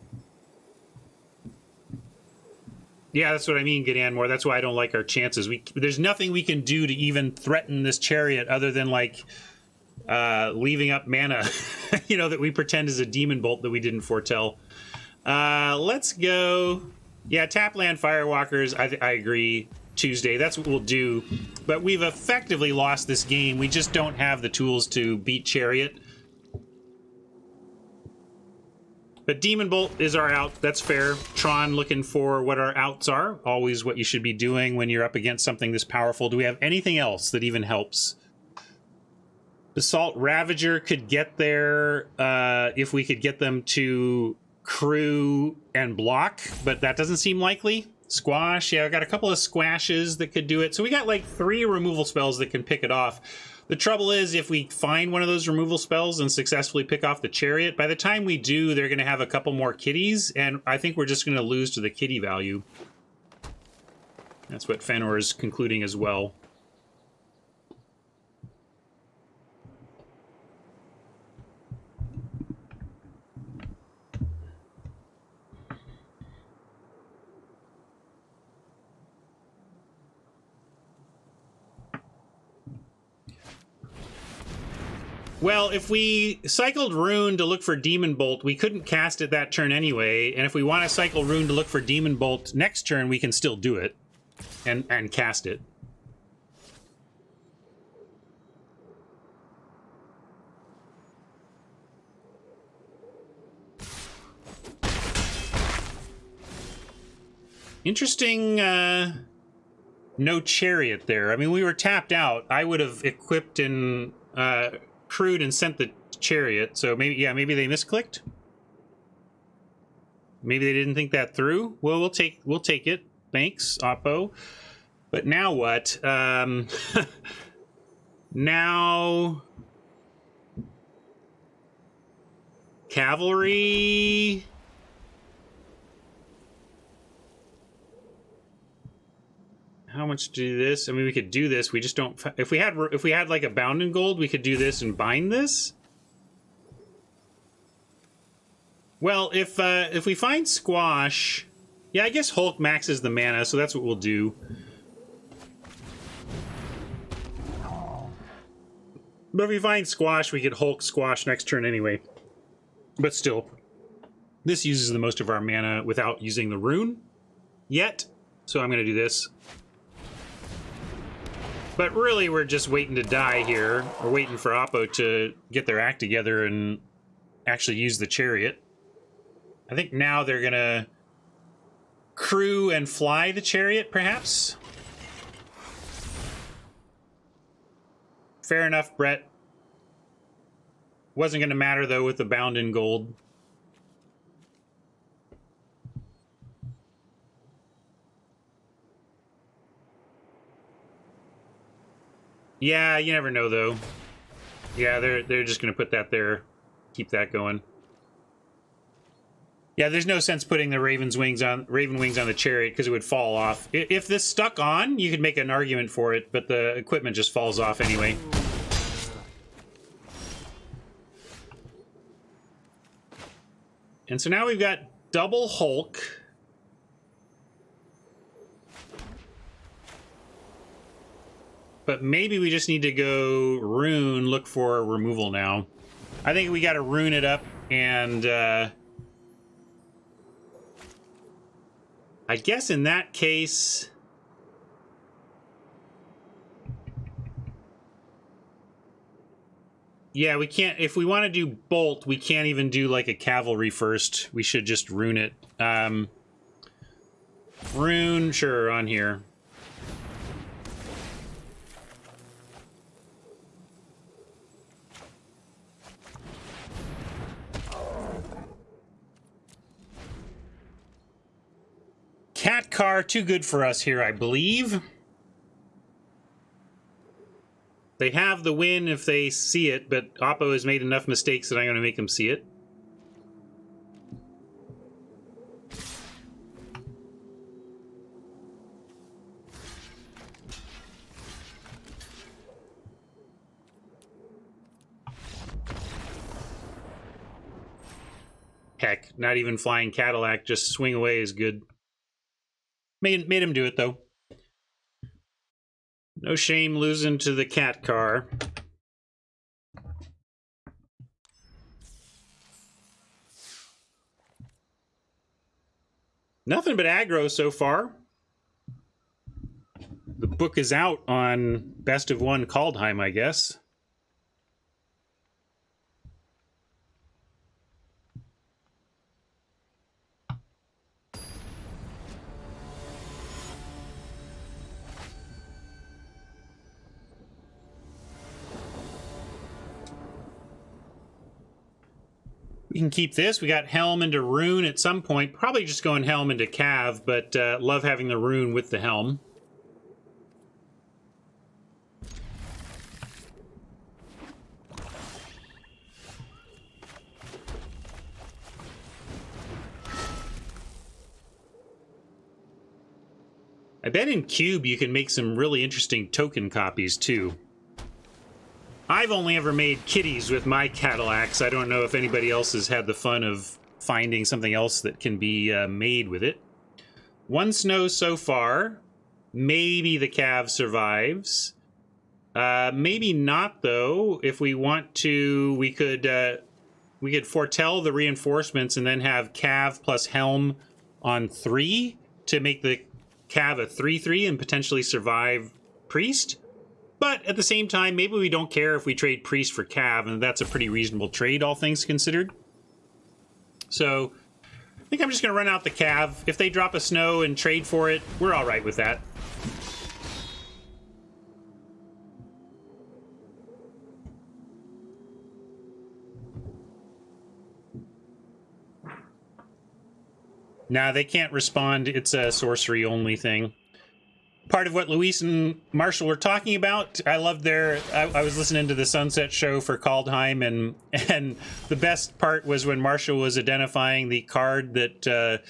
Yeah, that's what I mean, Gideonmore. That's why I don't like our chances. There's nothing we can do to even threaten this Chariot other than, like, leaving up mana, that we pretend is a Demon Bolt that we didn't foretell. Let's go. Yeah, tap land Firewalkers. I agree. Tuesday. That's what we'll do. But we've effectively lost this game. We just don't have the tools to beat Chariot. But Demon Bolt is our out. That's fair. Tron looking for what our outs are. Always what you should be doing when you're up against something this powerful. Do we have anything else that even helps? Basalt Ravager could get there if we could get them to crew and block, but that doesn't seem likely. Squash, yeah, I got a couple of squashes that could do it. So we got like 3 removal spells that can pick it off. The trouble is, if we find one of those removal spells and successfully pick off the Chariot, by the time we do, they're going to have a couple more kitties, and I think we're just going to lose to the kitty value. That's what Fenor is concluding as well. Well, if we cycled Rune to look for Demon Bolt, we couldn't cast it that turn anyway, and if we want to cycle Rune to look for Demon Bolt next turn, we can still do it and cast it. Interesting, no chariot there. I mean, we were tapped out. I would have equipped and crewed and sent the chariot, so maybe, yeah, maybe they misclicked. Maybe they didn't think that through. Well, we'll take it. Thanks, Oppo. But now what? Now cavalry. How much to do this? I mean, we could do this. We just don't. If we had like a bound in gold, we could do this and bind this. Well, if we find Squash, yeah, I guess Hulk maxes the mana, so that's what we'll do. But if we find Squash, we could Hulk Squash next turn anyway. But still, this uses the most of our mana without using the rune yet. So I'm going to do this. But really, we're just waiting to die here. We're waiting for Oppo to get their act together and actually use the chariot. I think now they're going to crew and fly the chariot, perhaps? Fair enough, Brett. Wasn't going to matter, though, with the bound in gold. Yeah, you never know, though. Yeah, they're just going to put that there. Keep that going. Yeah, there's no sense putting the Raven wings on the chariot because it would fall off. If this stuck on, you could make an argument for it, but the equipment just falls off anyway. And so now we've got double Hulk. But maybe we just need to go rune, look for removal now. I think we got to rune it up and... I guess in that case... Yeah, we can't... If we want to do Bolt, we can't even do like a cavalry first. We should just rune it. Rune, sure, on here. Cat car, too good for us here, I believe. They have the win if they see it, but Oppo has made enough mistakes that I'm going to make them see it. Heck, not even flying Cadillac, just swing away is good. Made him do it, though. No shame losing to the cat car. Nothing but aggro so far. The book is out on Best of One Kaldheim, I guess. We can keep this. We got Helm into Rune at some point. Probably just going Helm into Cav, but love having the Rune with the Helm. I bet in Cube you can make some really interesting token copies, too. I've only ever made kitties with my Cadillacs. I don't know if anybody else has had the fun of finding something else that can be made with it. One snow so far. Maybe the Cav survives. Maybe not, though. If we want to, we could foretell the reinforcements and then have Cav plus Helm on 3 to make the Cav a 3/3 and potentially survive Priest. But at the same time, maybe we don't care if we trade Priest for Cav, and that's a pretty reasonable trade, all things considered. So I think I'm just going to run out the Cav. If they drop a snow and trade for it, we're all right with that. Nah, they can't respond. It's a sorcery only thing. Part of what Luis and Marshall were talking about, I loved their... I was listening to the Sunset Show for Kaldheim, and the best part was when Marshall was identifying the card that...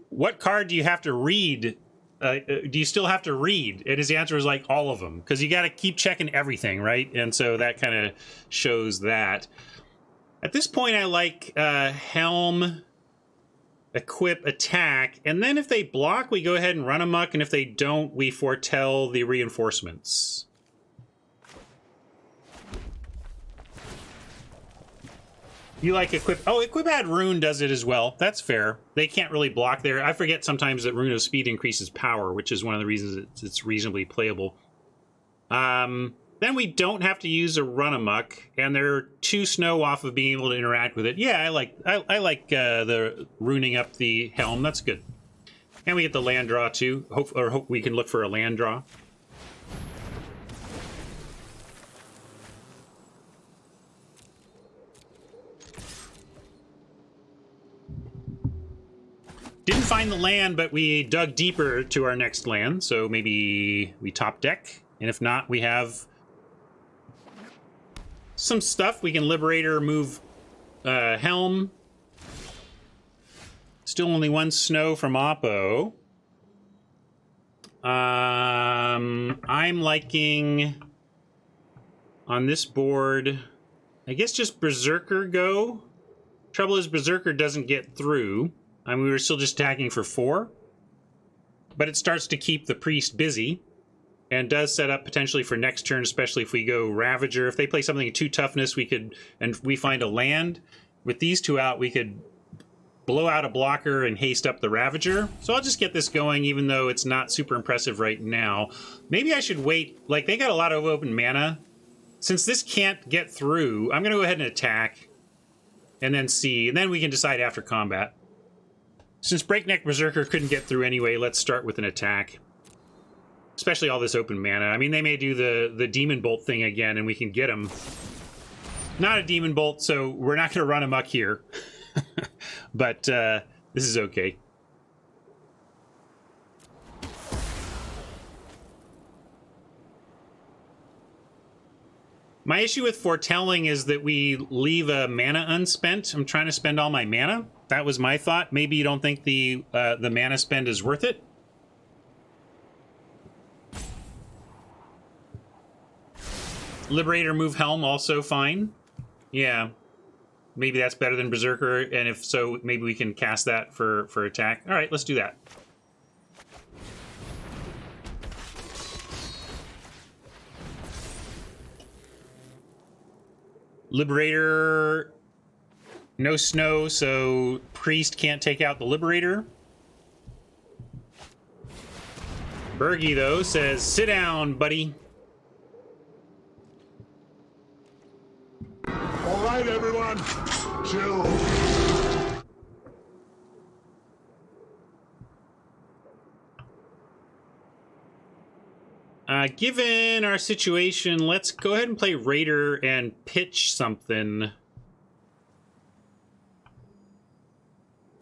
what card do you have to read? Do you still have to read? And his answer was like, all of them. Because you got to keep checking everything, right? And so that kind of shows that. At this point, I like Helm... equip, attack, and then if they block, we go ahead and run amok, and if they don't, we foretell the reinforcements. You like equip? Oh, equip had rune does it as well. That's fair. They can't really block there. I forget sometimes that rune of speed increases power, which is one of the reasons it's reasonably playable. Then we don't have to use a run amok, and they're 2 snow off of being able to interact with it. Yeah, I like the ruining up the helm. That's good. And we get the land draw too. Hope we can look for a land draw. Didn't find the land, but we dug deeper to our next land, so maybe we top deck. And if not, we have some stuff. We can Liberator, move Helm. Still only 1 snow from Oppo. I'm liking on this board, I guess just Berserker go. Trouble is Berserker doesn't get through. I mean, we were still just attacking for 4. But it starts to keep the Priest busy. And does set up potentially for next turn, especially if we go Ravager. If they play something at 2 toughness, we could, and we find a land. With these 2 out, we could blow out a blocker and haste up the Ravager. So I'll just get this going, even though it's not super impressive right now. Maybe I should wait. Like, they got a lot of open mana. Since this can't get through, I'm going to go ahead and attack. And then see. And then we can decide after combat. Since Breakneck Berserker couldn't get through anyway, let's start with an attack. Especially all this open mana. I mean, they may do the Demon Bolt thing again, and we can get them. Not a Demon Bolt, so we're not going to run amok here. But this is okay. My issue with foretelling is that we leave a mana unspent. I'm trying to spend all my mana. That was my thought. Maybe you don't think the mana spend is worth it. Liberator, move Helm, also fine. Yeah. Maybe that's better than Berserker, and if so, maybe we can cast that for attack. All right, let's do that. Liberator, no snow, so Priest can't take out the Liberator. Bergie, though, says, sit down, buddy. All right, everyone, chill. Given our situation, let's go ahead and play Raider and pitch something.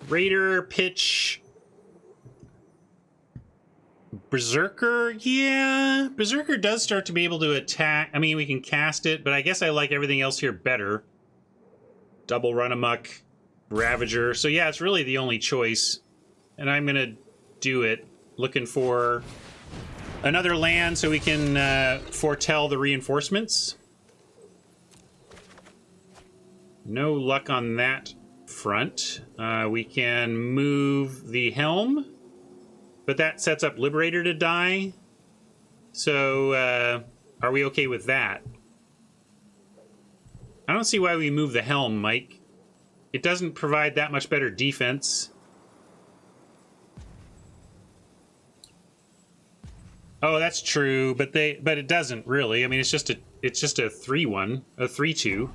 Raider, pitch... Berserker? Yeah, Berserker does start to be able to attack. I mean, we can cast it, but I guess I like everything else here better. Double Run Amok, Ravager. So yeah, it's really the only choice. And I'm going to do it. Looking for another land so we can foretell the reinforcements. No luck on that front. We can move the Helm. But that sets up Liberator to die. So Are we okay with that? I don't see why we move the helm, Mike. It doesn't provide that much better defense. Oh, that's true, but it doesn't really. I mean, it's just a 3-1, a 3-2.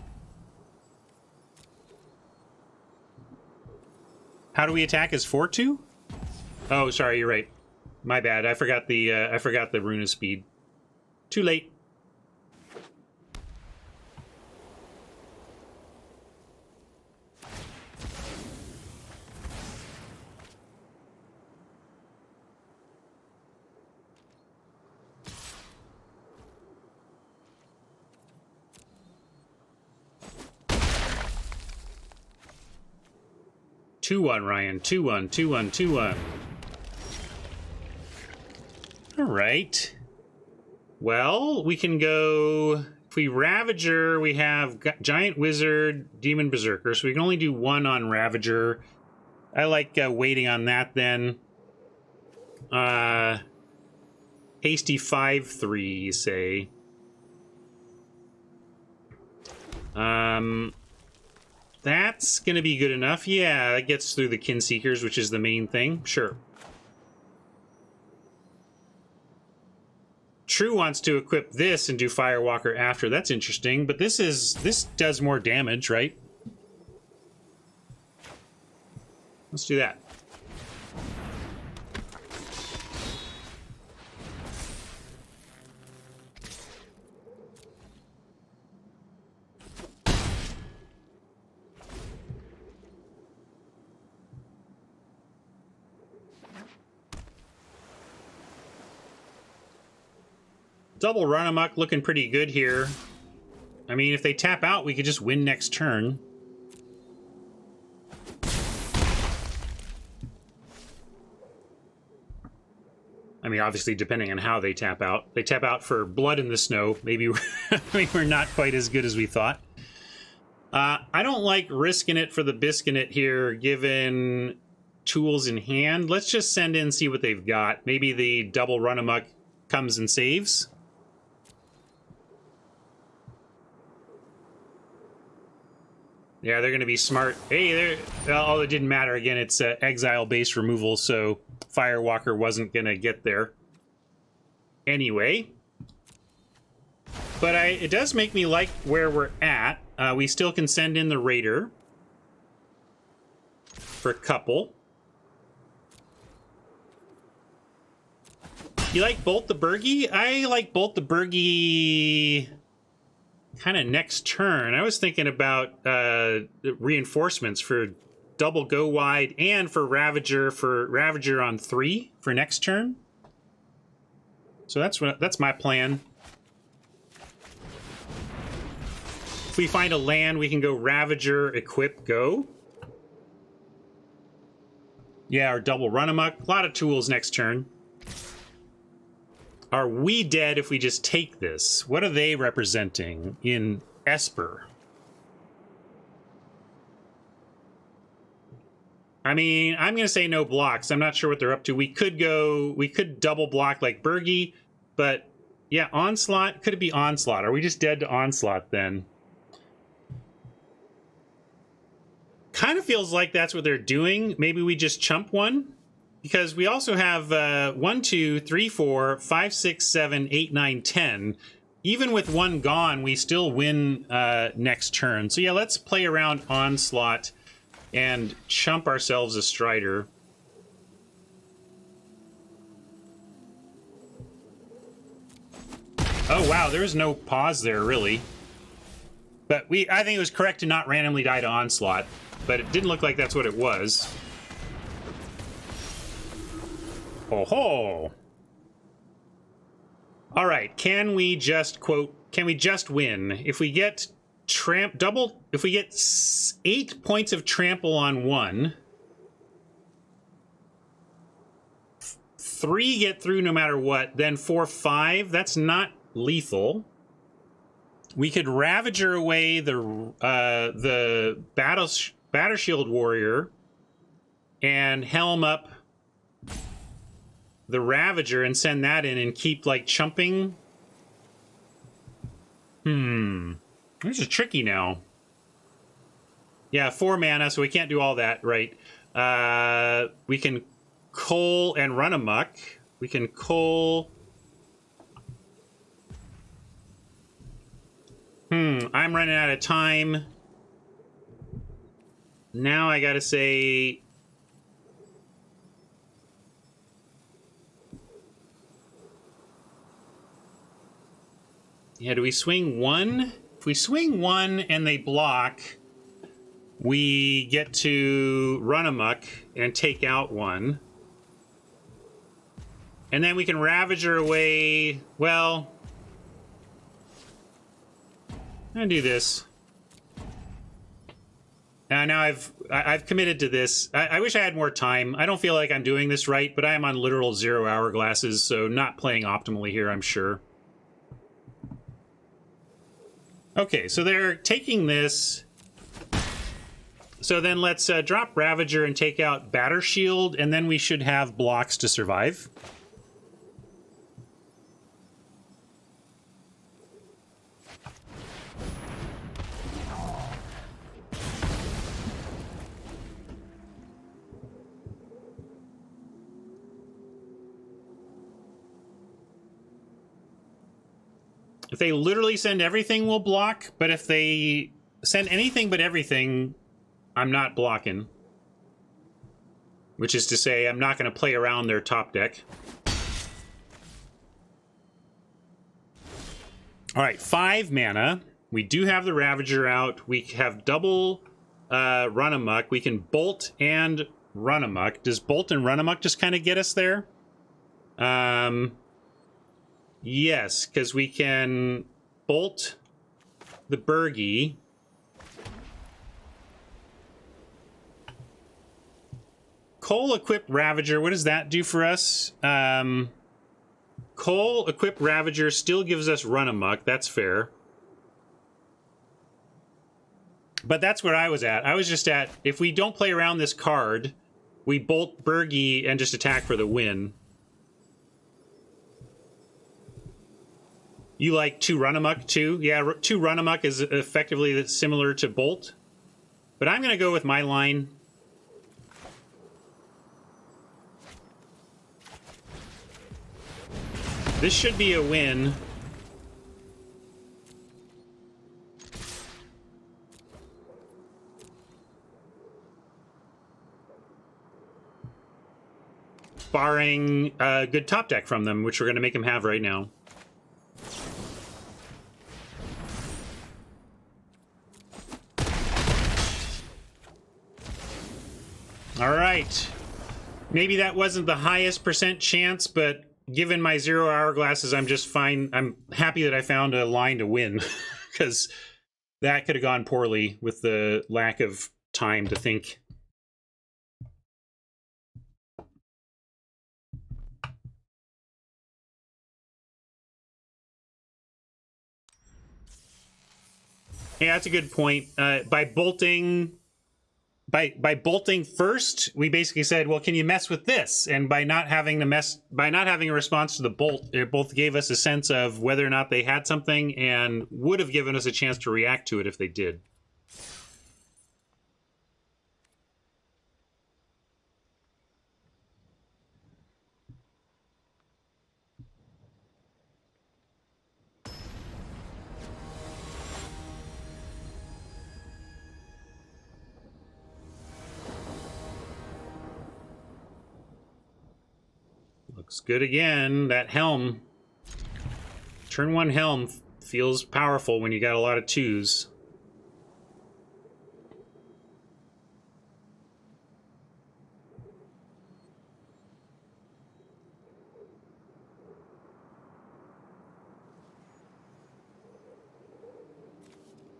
How do we attack as 4-2? Oh, sorry, you're right. My bad. I forgot the rune of speed. Too late. Two one, Ryan. 2-1, 2-1, 2-1. All right. Well, we can go. If we Ravager, we have Giant Wizard, Demon Berserker, so we can only do one on Ravager. I like waiting on that then. Hasty 5-3, say. That's going to be good enough. Yeah, that gets through the Kinseekers, which is the main thing. Sure. True wants to equip this and do Firewalker after. That's interesting, but this does more damage, right? Let's do that. Double run amok looking pretty good here. I mean, if they tap out, we could just win next turn. I mean, obviously, depending on how they tap out. They tap out for blood in the snow. Maybe we're not quite as good as we thought. I don't like risking it for the Biscuit here, given tools in hand. Let's just send in, see what they've got. Maybe the double run amok comes and saves. Yeah, they're going to be smart. Hey, oh, it didn't matter. Again, it's exile-based removal, so Firewalker wasn't going to get there. Anyway. But it does make me like where we're at. We still can send in the Raider for a couple. You like Bolt the Burgie? I like Bolt the Burgie kind of next turn. I was thinking about reinforcements for double go wide and for Ravager on 3 for next turn. So that's my plan. If we find a land, we can go Ravager, equip, go. Yeah, or double run amok. A lot of tools next turn. Are we dead if we just take this? What are they representing in Esper? I mean, I'm going to say no blocks. I'm not sure what they're up to. We could double block like Burgie, but yeah, Onslaught. Could it be Onslaught? Are we just dead to Onslaught then? Kind of feels like that's what they're doing. Maybe we just chump one. Because we also have 1, 2, 3, 4, 5, 6, 7, 8, 9, 10. Even with one gone, we still win next turn. So yeah, let's play around Onslaught and chump ourselves a Strider. Oh wow, there was no pause there, really. But I think it was correct to not randomly die to Onslaught. But it didn't look like that's what it was. Oh ho! All right, can we just win? If we get if we get 8 points of trample on 1, 3 get through no matter what, then 4, 5, that's not lethal. We could Ravager away the Battle Shield Warrior and helm up the Ravager and send that in and keep like chumping This is tricky now. Yeah, 4 mana, so we can't do all that, right? We can coal and run amok. We can coal. I'm running out of time. Now I gotta say... Yeah, do we swing 1? If we swing 1 and they block, we get to run amok and take out 1. And then we can Ravager away. Well, I'm gonna do this. Now I've committed to this. I wish I had more time. I don't feel like I'm doing this right, but I am on literal 0 hourglasses, so not playing optimally here, I'm sure. Okay, so they're taking this. So then let's drop Ravager and take out Batter Shield, and then we should have blocks to survive. If they literally send everything, we'll block. But if they send anything but everything, I'm not blocking. Which is to say, I'm not going to play around their top deck. All right, 5 mana. We do have the Ravager out. We have double Run Amok. We can Bolt and Run Amok. Does Bolt and Run Amok just kind of get us there? Yes, because we can Bolt the Burgie. Coal Equip Ravager, what does that do for us? Coal Equip Ravager still gives us Run Amok, that's fair. But that's where I was at. I was just at, if we don't play around this card, we Bolt Burgie and just attack for the win. You like 2 Run Amok too? Yeah, 2 Run Amok is effectively similar to Bolt. But I'm going to go with my line. This should be a win. Barring a good top deck from them, which we're going to make them have right now. All right. Maybe that wasn't the highest % chance, but given my 0 hourglasses, I'm just fine. I'm happy that I found a line to win, because that could have gone poorly with the lack of time to think. Yeah, that's a good point. By bolting first, we basically said, well, can you mess with this? And by not having a response to the bolt, it both gave us a sense of whether or not they had something and would have given us a chance to react to it if they did. Looks good again. That helm. Turn 1 helm feels powerful when you got a lot of 2s.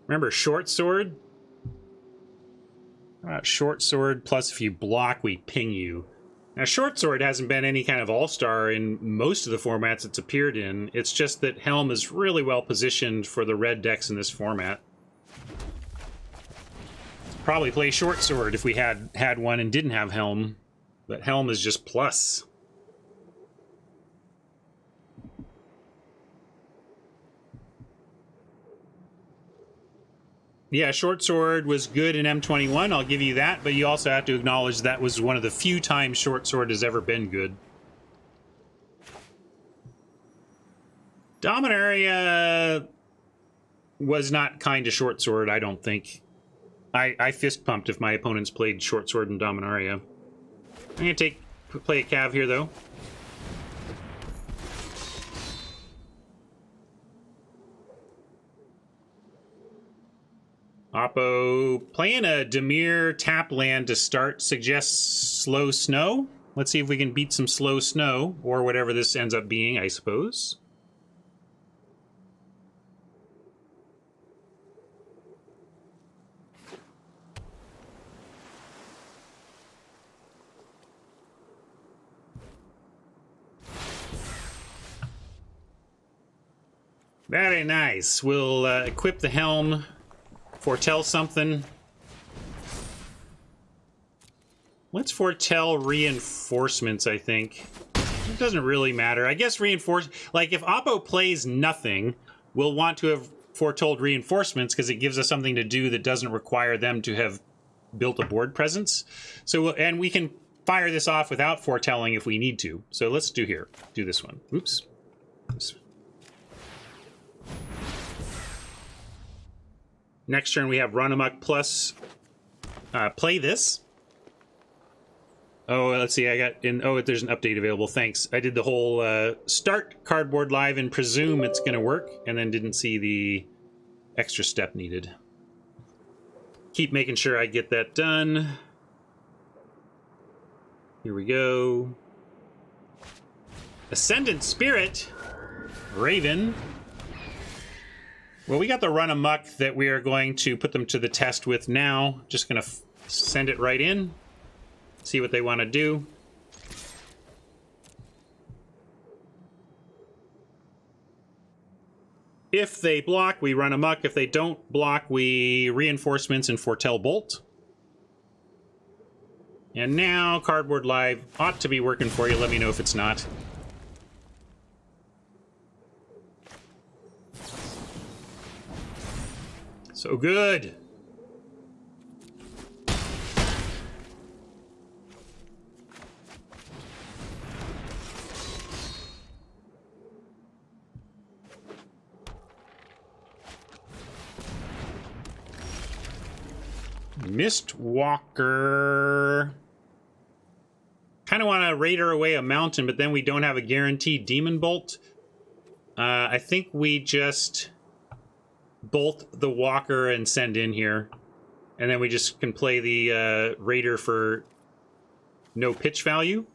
Remember short sword? Short sword plus if you block, we ping you. Now, Short Sword hasn't been any kind of all-star in most of the formats it's appeared in. It's just that Helm is really well positioned for the red decks in this format. Probably play Short Sword if we had one and didn't have Helm. But Helm is just plus. Yeah, Short Sword was good in M21, I'll give you that, but you also have to acknowledge that was one of the few times Short Sword has ever been good. Dominaria was not kind to Short Sword, I don't think. I fist pumped if my opponents played Short Sword and Dominaria. I'm gonna play a Cav here though. Oppo playing a Dimir tap land to start suggests slow snow. Let's see if we can beat some slow snow, or whatever this ends up being, I suppose. Very nice. We'll equip the helm. Foretell something. Let's foretell reinforcements, I think. It doesn't really matter. I guess like if Oppo plays nothing, we'll want to have foretold reinforcements because it gives us something to do that doesn't require them to have built a board presence. So, and we can fire this off without foretelling if we need to. So let's do this one. Oops. Next turn we have Run Amok plus play this. Oh, let's see, there's an update available, thanks. I did the whole start cardboard live and presume it's gonna work, and then didn't see the extra step needed. Keep making sure I get that done. Here we go. Ascendant Spirit, Raven. Well, we got the Run Amok that we are going to put them to the test with now. Just gonna send it right in. See what they want to do. If they block, we Run Amok. If they don't block, we Reinforcements and Foretell Bolt. And now, Cardboard Live ought to be working for you. Let me know if it's not. So good. Mistwalker. Kind of want to raider away a mountain, but then we don't have a guaranteed Demon Bolt. I think we just bolt the walker and send in here, and then we just can play the raider for no pitch value.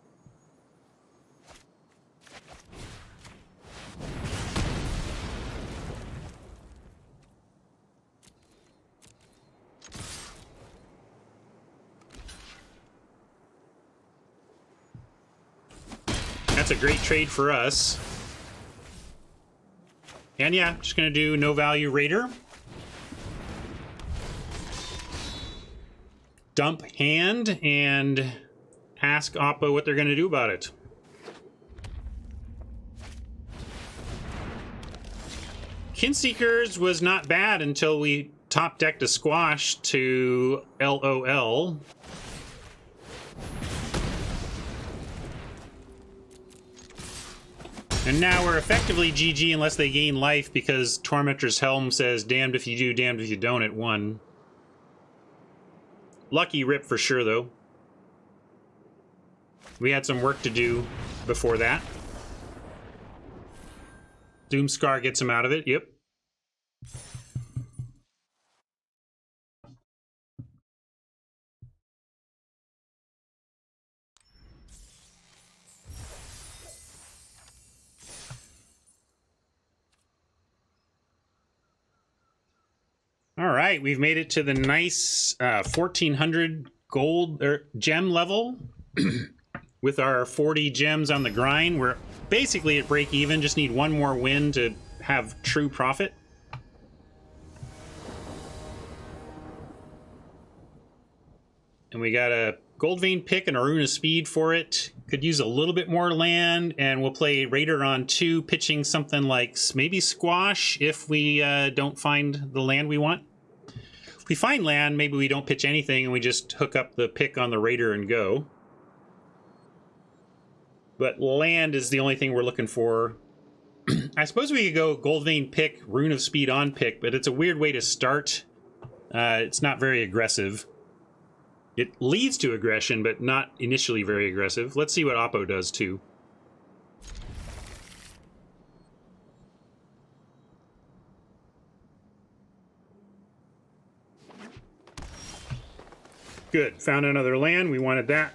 That's a great trade for us. And yeah, just gonna do no value raider. Dump hand and ask Oppo what they're gonna do about it. Kinseekers was not bad until we top decked a squash to LOL. And now we're effectively GG unless they gain life, because Tormentor's Helm says damned if you do, damned if you don't at 1. Lucky rip for sure, though. We had some work to do before that. Doomscar gets him out of it, yep. All right, we've made it to the nice 1400 gold or gem level with our 40 gems on the grind. We're basically at break even, just need one more win to have true profit. And we got a Gold Vein pick and Aruna Speed for it. Could use a little bit more land, and we'll play Raider on 2, pitching something like maybe Squash if we don't find the land we want. If we find land, maybe we don't pitch anything and we just hook up the pick on the raider and go. But land is the only thing we're looking for. I suppose we could go Gold Vein pick, Rune of Speed on pick, but it's a weird way to start. It's not very aggressive. It leads to aggression, but not initially very aggressive. Let's see what Oppo does, too. Good. Found another land. We wanted that.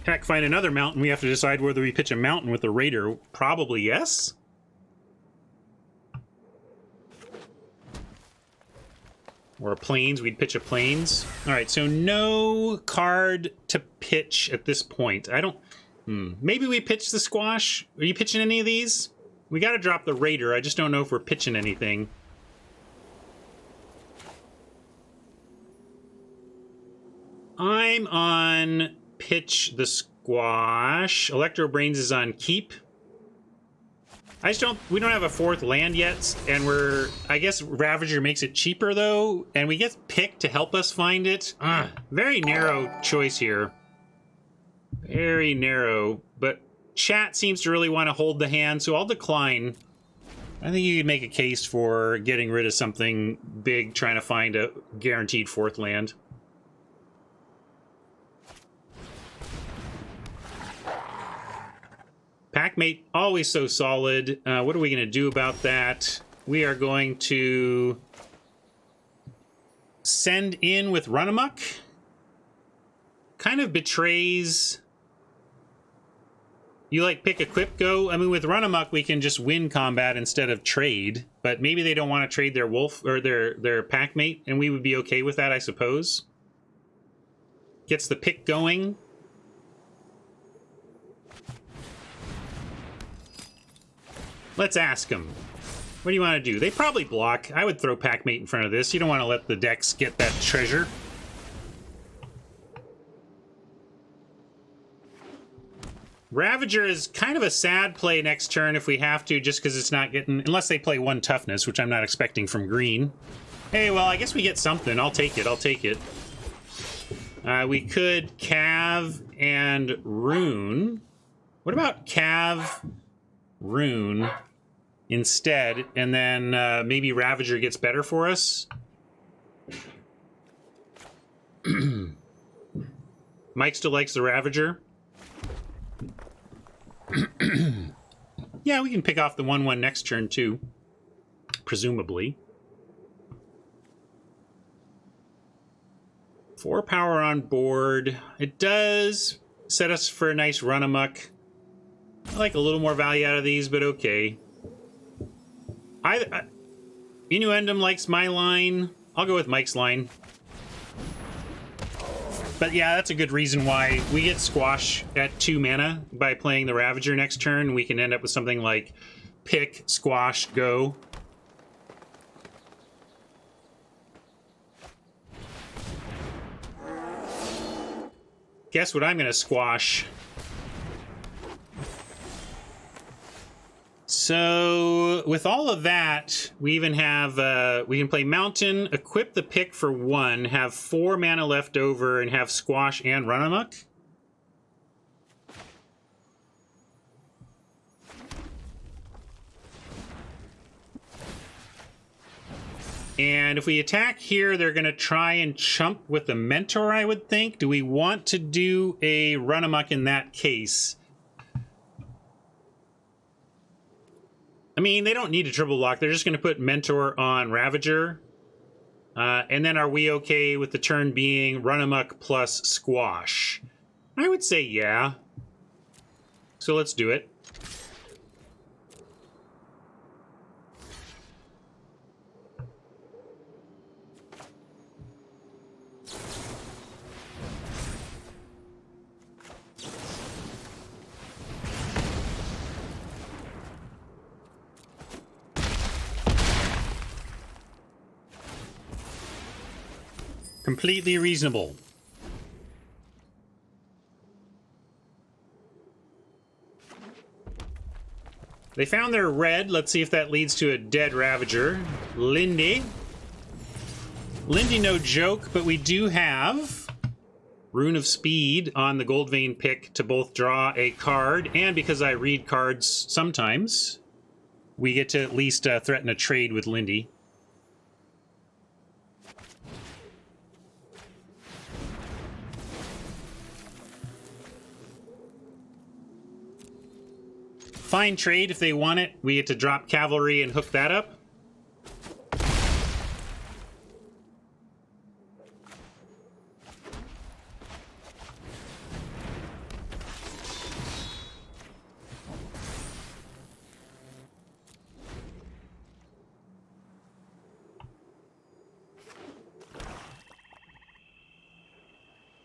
Heck, find another mountain. We have to decide whether we pitch a mountain with the raider. Probably yes. Or a plains. We'd pitch a plains. All right, so no card to pitch at this point. I don't... Maybe we pitch the squash. Are you pitching any of these? We got to drop the raider. I just don't know if we're pitching anything. I'm on pitch the squash. Electro Brains is on keep. I just don't... We don't have a fourth land yet, and I guess Ravager makes it cheaper, though, and we get pick to help us find it. Very narrow choice here. Very narrow, but chat seems to really want to hold the hand, so I'll decline. I think you could make a case for getting rid of something big, trying to find a guaranteed fourth land. Packmate, always so solid. What are we going to do about that? We are going to send in with Run Amok. Kind of betrays... You like pick, equip, go? I mean, with Run Amok, we can just win combat instead of trade. But maybe they don't want to trade their wolf or their packmate, and we would be okay with that, I suppose. Gets the pick going. Let's ask them. What do you want to do? They probably block. I would throw Packmate in front of this. You don't want to let the decks get that treasure. Ravager is kind of a sad play next turn if we have to, just because it's not getting... Unless they play one toughness, which I'm not expecting from green. Hey, well, I guess we get something. I'll take it. I'll take it. We could Cav and Rune. What about Cav, Rune... instead, and then maybe Ravager gets better for us. Mike still likes the Ravager. Yeah, we can pick off the 1/1 next turn, too. Presumably. 4 power on board. It does set us for a nice run amok. I like a little more value out of these, but okay. Innuendum likes my line. I'll go with Mike's line. But yeah, that's a good reason why we get squash at 2 mana by playing the Ravager next turn. We can end up with something like pick, squash, go. Guess what I'm going to squash? So, with all of that, we even have, we can play Mountain, equip the pick for 1, have 4 mana left over, and have Squash and Run Amok. And if we attack here, they're going to try and chump with the Mentor, I would think. Do we want to do a Run Amok in that case? I mean, they don't need a triple block. They're just going to put Mentor on Ravager. And then are we okay with the turn being Run Amok plus Squash? I would say yeah. So let's do it. Completely reasonable. They found their red. Let's see if that leads to a dead Ravager. Lindy. Lindy, no joke, but we do have Rune of Speed on the Gold Vein pick to both draw a card, and because I read cards sometimes, we get to at least threaten a trade with Lindy. Fine trade if they want it. We get to drop Cavalry and hook that up.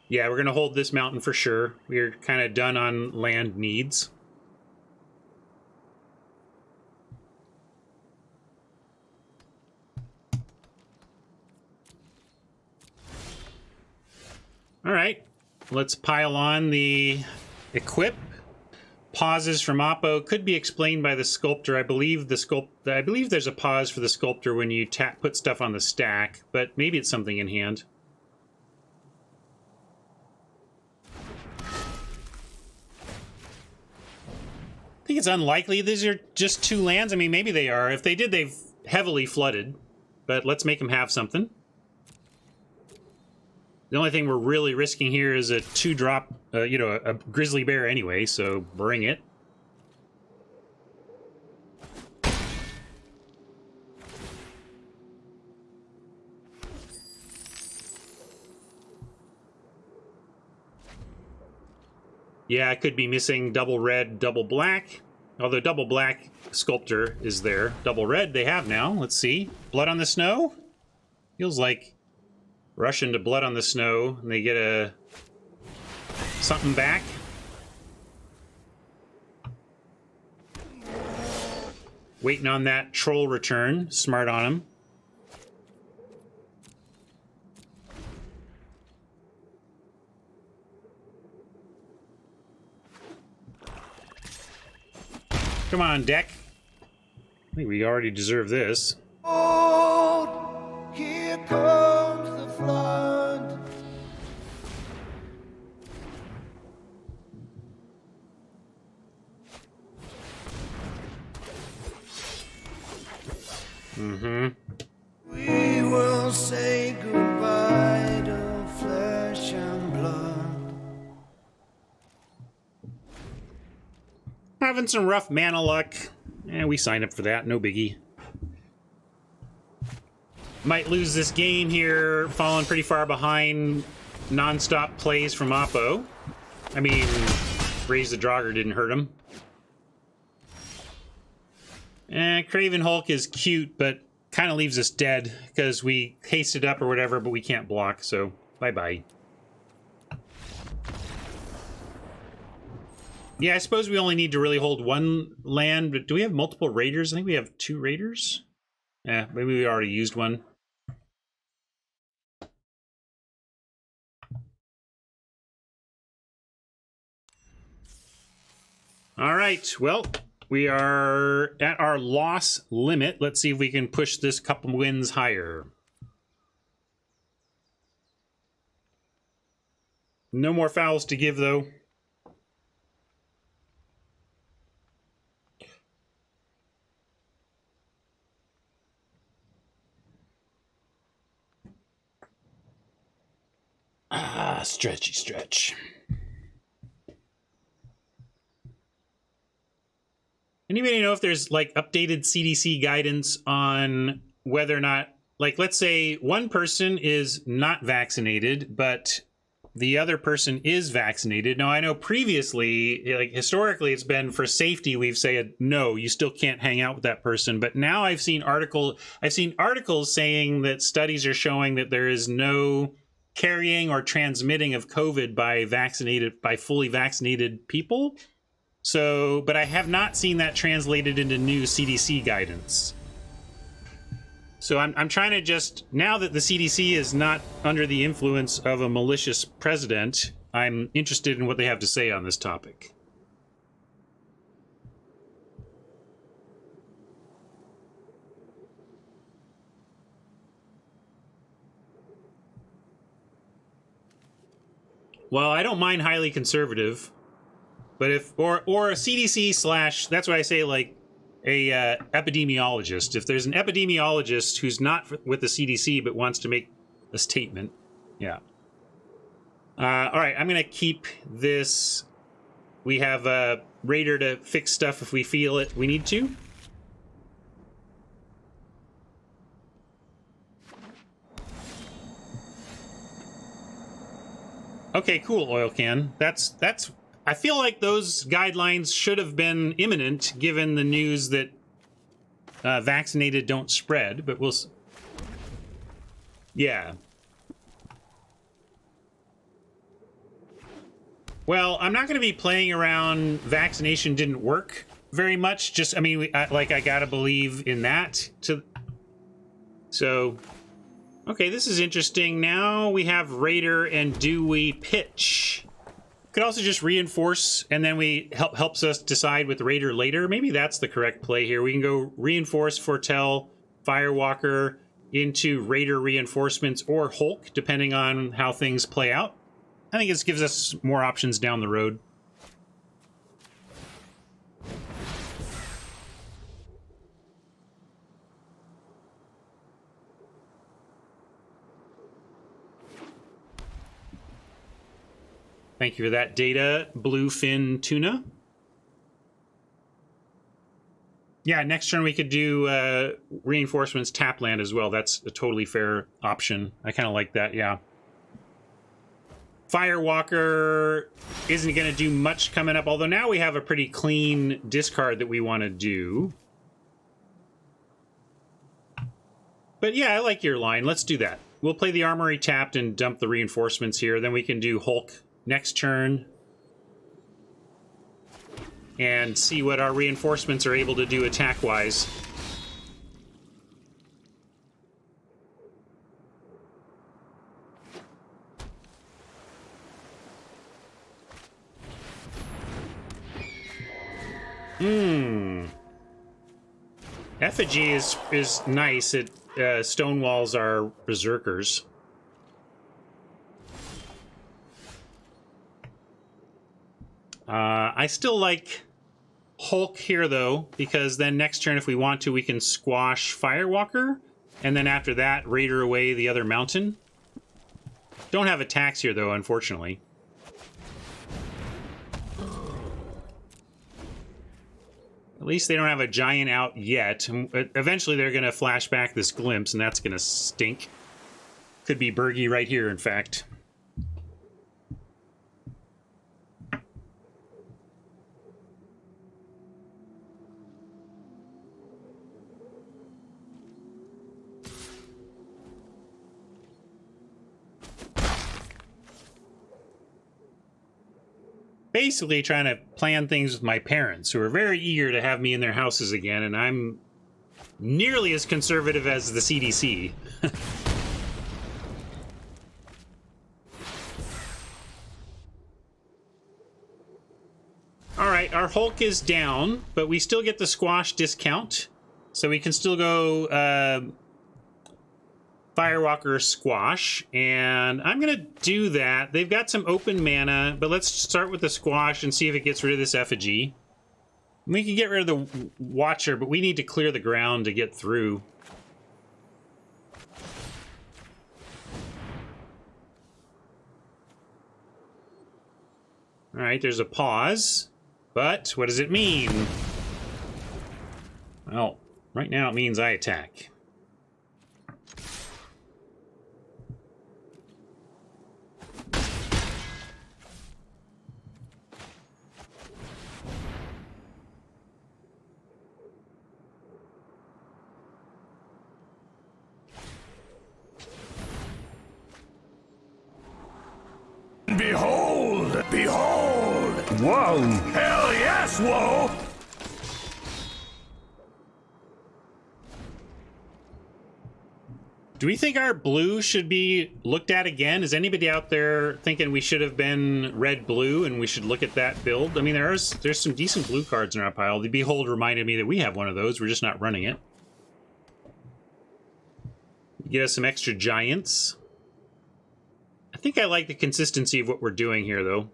Yeah, we're going to hold this mountain for sure. We're kind of done on land needs. All right, let's pile on the equip. Pauses from Oppo could be explained by the sculptor. I believe there's a pause for the sculptor when you put stuff on the stack, but maybe it's something in hand. I think it's unlikely these are just 2 lands. I mean, maybe they are. If they did, they've heavily flooded. But let's make them have something. The only thing we're really risking here is a 2-drop, you know, a grizzly bear anyway, so bring it. Yeah, I could be missing double red, double black. Although double black sculptor is there. Double red they have now. Let's see. Blood on the Snow? Feels like rush into Blood on the Snow and they get a something back. Waiting on that troll return. Smart on him. Come on, deck. I think we already deserve this. Oh, here comes the flood. Mm-hmm. We will say goodbye to flesh and blood. Having some rough mana luck. We signed up for that, no biggie. Might lose this game here, falling pretty far behind. Non-stop plays from Oppo. I mean, Raise the Draugr didn't hurt him. Craven Hulk is cute, but kind of leaves us dead because we hasted up or whatever, but we can't block, so bye-bye. Yeah, I suppose we only need to really hold 1 land, but do we have multiple raiders? I think we have 2 raiders. Yeah, maybe we already used one. All right, well, we are at our loss limit. Let's see if we can push this couple wins higher. No more fouls to give, though. Ah, stretchy stretch. Anybody know if there's like updated CDC guidance on whether or not, like, let's say one person is not vaccinated, but the other person is vaccinated. Now, I know previously, like historically, it's been for safety. We've said, no, you still can't hang out with that person. But now I've seen articles saying that studies are showing that there is no carrying or transmitting of COVID by fully vaccinated people. So, but I have not seen that translated into new CDC guidance. So I'm trying to just, now that the CDC is not under the influence of a malicious president, I'm interested in what they have to say on this topic. Well, I don't mind highly conservative, but if or a CDC slash, that's why I say like a epidemiologist. If there's an epidemiologist who's not with the CDC but wants to make a statement, yeah. All right, I'm gonna keep this. We have a Raider to fix stuff if we feel it we need to. Okay, cool, oil can. That's. I feel like those guidelines should have been imminent, given the news that vaccinated don't spread. But we'll. Yeah. Well, I'm not going to be playing around. Vaccination didn't work very much. Just, I mean, I gotta believe in that. So. Okay, this is interesting. Now we have Raider, and do we pitch? Could also just reinforce, and then we helps us decide with Raider later. Maybe that's the correct play here. We can go reinforce, foretell, Firewalker into Raider reinforcements or Hulk, depending on how things play out. I think this gives us more options down the road. Thank you for that data, Bluefin Tuna. Yeah, next turn we could do reinforcements tap land as well. That's a totally fair option. I kind of like that, yeah. Firewalker isn't going to do much coming up, although now we have a pretty clean discard that we want to do. But yeah, I like your line. Let's do that. We'll play the Armory tapped and dump the reinforcements here. Then we can do Hulk next turn and see what our reinforcements are able to do attack-wise. Effigy is nice. It stonewalls our berserkers. I still like Hulk here, though, because then next turn, if we want to, we can squash Firewalker, and then after that, Raider away the other mountain. Don't have attacks here, though, unfortunately. At least they don't have a giant out yet. Eventually, they're going to flash back this glimpse, and that's going to stink. Could be Bergie right here, in fact. Basically trying to plan things with my parents, who are very eager to have me in their houses again, and I'm nearly as conservative as the CDC. Alright, our Hulk is down, but we still get the squash discount, so we can still go Firewalker squash, and I'm gonna do that. They've got some open mana, but let's start with the squash and see if it gets rid of this effigy. We can get rid of the Watcher, but we need to clear the ground to get through. Alright, there's a pause, but what does it mean? Well, right now it means I attack. Behold! Behold! Whoa! Hell yes, whoa! Do we think our blue should be looked at again? Is anybody out there thinking we should have been red-blue and we should look at that build? I mean, there's some decent blue cards in our pile. The Behold reminded me that we have one of those. We're just not running it. Get us some extra giants. I think I like the consistency of what we're doing here, though.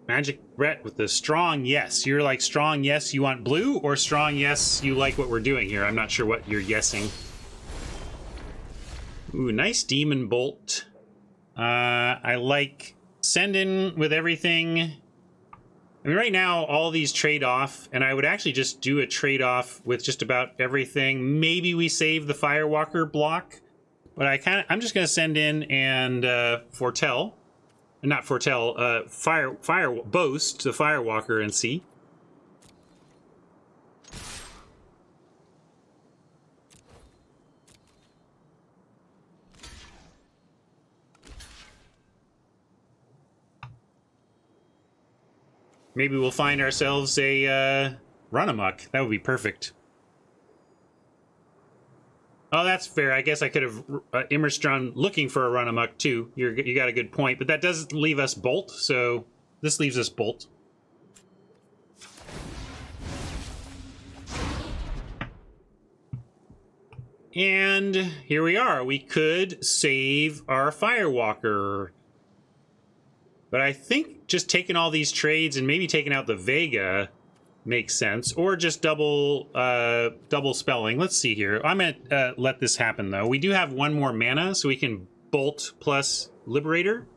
Magic Brett with the strong yes. You're like strong yes you want blue, or strong yes you like what we're doing here. I'm not sure what you're guessing. Ooh, nice Demon Bolt. I like send in with everything. I mean, right now all these trade off, and I would actually just do a trade off with just about everything. Maybe we save the Firewalker block, but I'm just gonna send in and foretell. Not foretell, boast the Firewalker and see. Maybe we'll find ourselves a run amok. That would be perfect. Oh, that's fair. I guess I could have Immerstrun looking for a run amok too. You got a good point, but that does leave us bolt. So this leaves us bolt. And here we are. We could save our Firewalker, but I think just taking all these trades and maybe taking out the Vega makes sense, or just double spelling. Let's see here. I'm gonna let this happen though. We do have one more mana, so we can bolt plus Liberator.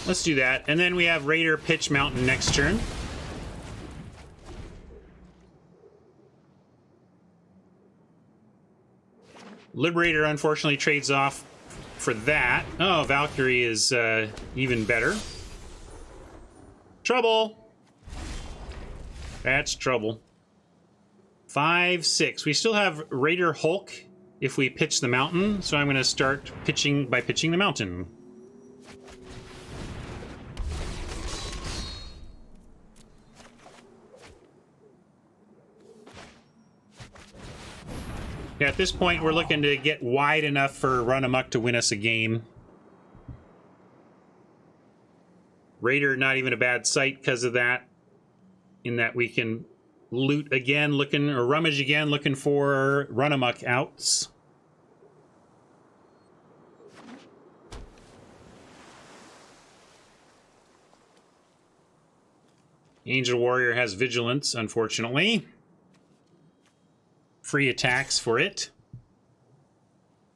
Let's do that, and then we have Raider Pitch Mountain next turn. Liberator unfortunately trades off for that. Oh, Valkyrie is even better. Trouble! That's trouble. 5-6. We still have Raider Hulk if we pitch the mountain, so I'm going to start pitching by pitching the mountain. Yeah, at this point, we're looking to get wide enough for Run Amok to win us a game. Raider, not even a bad sight because of that, in that we can loot again, or rummage again, looking for Run Amok outs. Angel Warrior has Vigilance, unfortunately. Free attacks for it.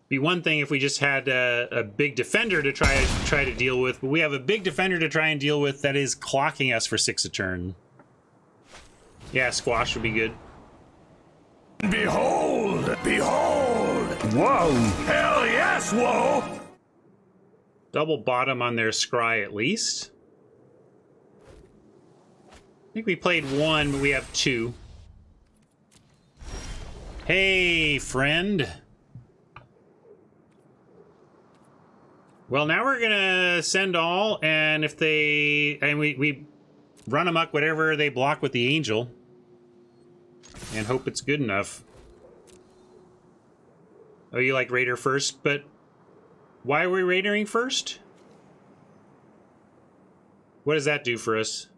Be one thing if we just had a big defender to try to deal with, but we have a big defender to try and deal with that is clocking us for 6 a turn. Yeah, Squash would be good. Behold! Behold! Whoa! Hell yes, whoa! Double bottom on their Scry at least. I think we played 1, but we have 2. Hey, friend. Well, now we're gonna send all, and if they... And we run amok whatever they block with the Angel. And hope it's good enough. Oh, you like Raider first, but... Why are we Raidering first? What does that do for us?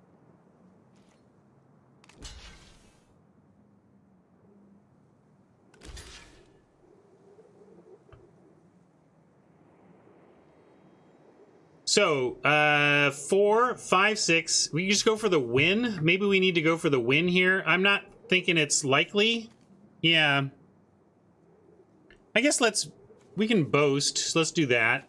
So, 4, 5, 6. We just go for the win. Maybe we need to go for the win here. I'm not thinking it's likely. Yeah. I guess we can boast. So let's do that.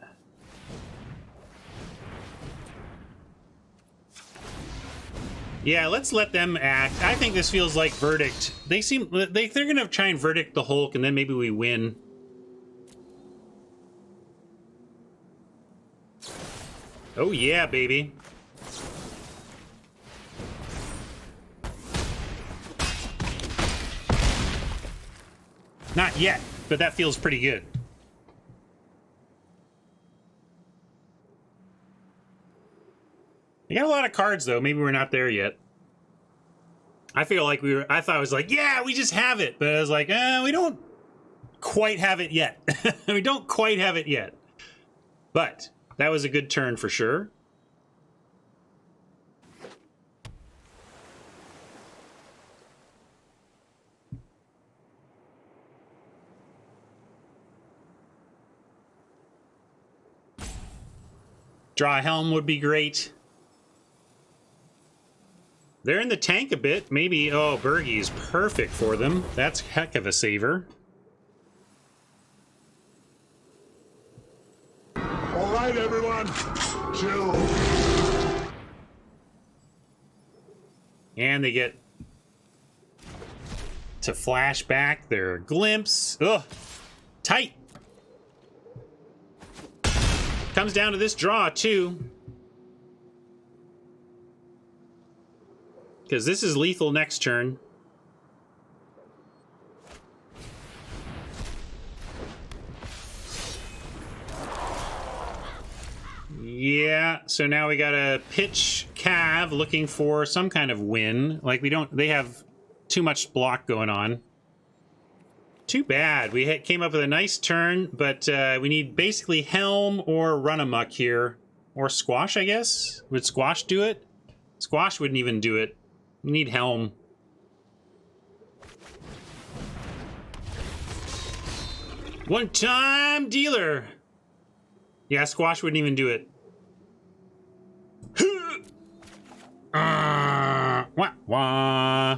Yeah, let's let them act. I think this feels like Verdict. They're gonna try and Verdict the Hulk, and then maybe we win. Oh yeah, baby. Not yet, but that feels pretty good. We got a lot of cards, though. Maybe we're not there yet. I feel like we were... I thought I was like, yeah, we just have it. But I was like, we don't quite have it yet. We don't quite have it yet. But that was a good turn for sure. Draw a helm would be great. They're in the tank a bit. Maybe, oh, Bergie's perfect for them. That's heck of a saver. All right, everyone. Chill. And they get to flash back their glimpse. Ugh, tight. Comes down to this draw, too. Because this is lethal next turn. Yeah, so now we gotta pitch Cav looking for some kind of win. Like, they have too much block going on. Too bad. We came up with a nice turn, but we need basically Helm or Run Amok here. Or Squash, I guess? Would Squash do it? Squash wouldn't even do it. We need Helm. One-time dealer! Yeah, Squash wouldn't even do it. Wah, wah.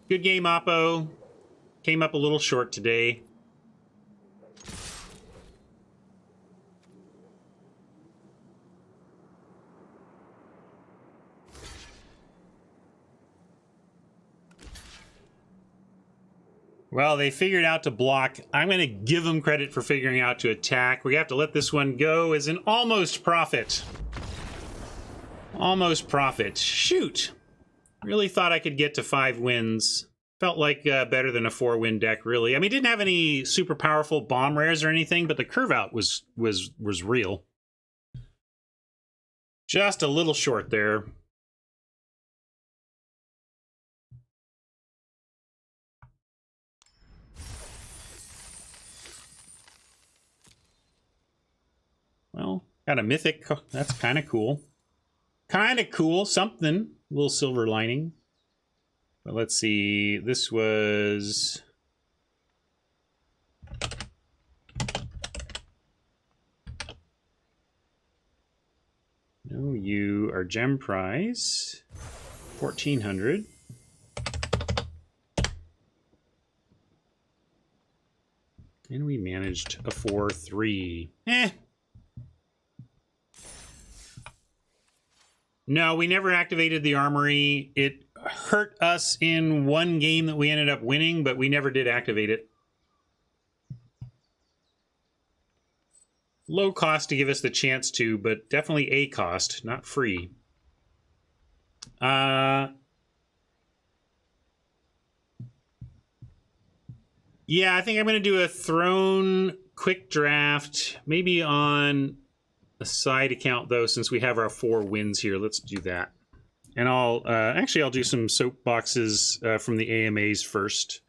Good game, Oppo. Came up a little short today. Well, they figured out to block. I'm going to give them credit for figuring out to attack. We have to let this one go as an almost profit. Almost profit. Shoot. Really thought I could get to 5 wins. Felt like better than a 4-win deck, really. I mean, didn't have any super powerful bomb rares or anything, but the curve out was real. Just a little short there. Well, got a mythic. That's kind of cool. Kind of cool. Something. A little silver lining. But let's see. This was... No, you are gem prize. 1,400. And we managed a 4-3. Eh. No, we never activated the armory. It hurt us in one game that we ended up winning, but we never did activate it. Low cost to give us the chance to, but definitely a cost, not free. Yeah, I think I'm going to do a Throne quick draft, maybe on a side account, though, since we have our 4 wins here. Let's do that. And I'll do some soapboxes from the AMAs first.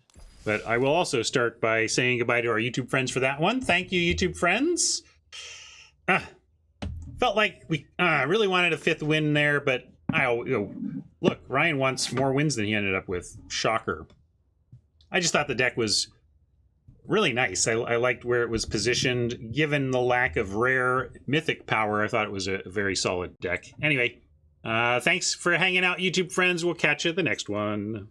But I will also start by saying goodbye to our YouTube friends for that one. Thank you, YouTube friends. Felt like we really wanted a 5th win there, but look, Ryan wants more wins than he ended up with. Shocker. I just thought the deck was really nice. I liked where it was positioned. Given the lack of rare mythic power, I thought it was a very solid deck. Anyway, thanks for hanging out, YouTube friends. We'll catch you at the next one.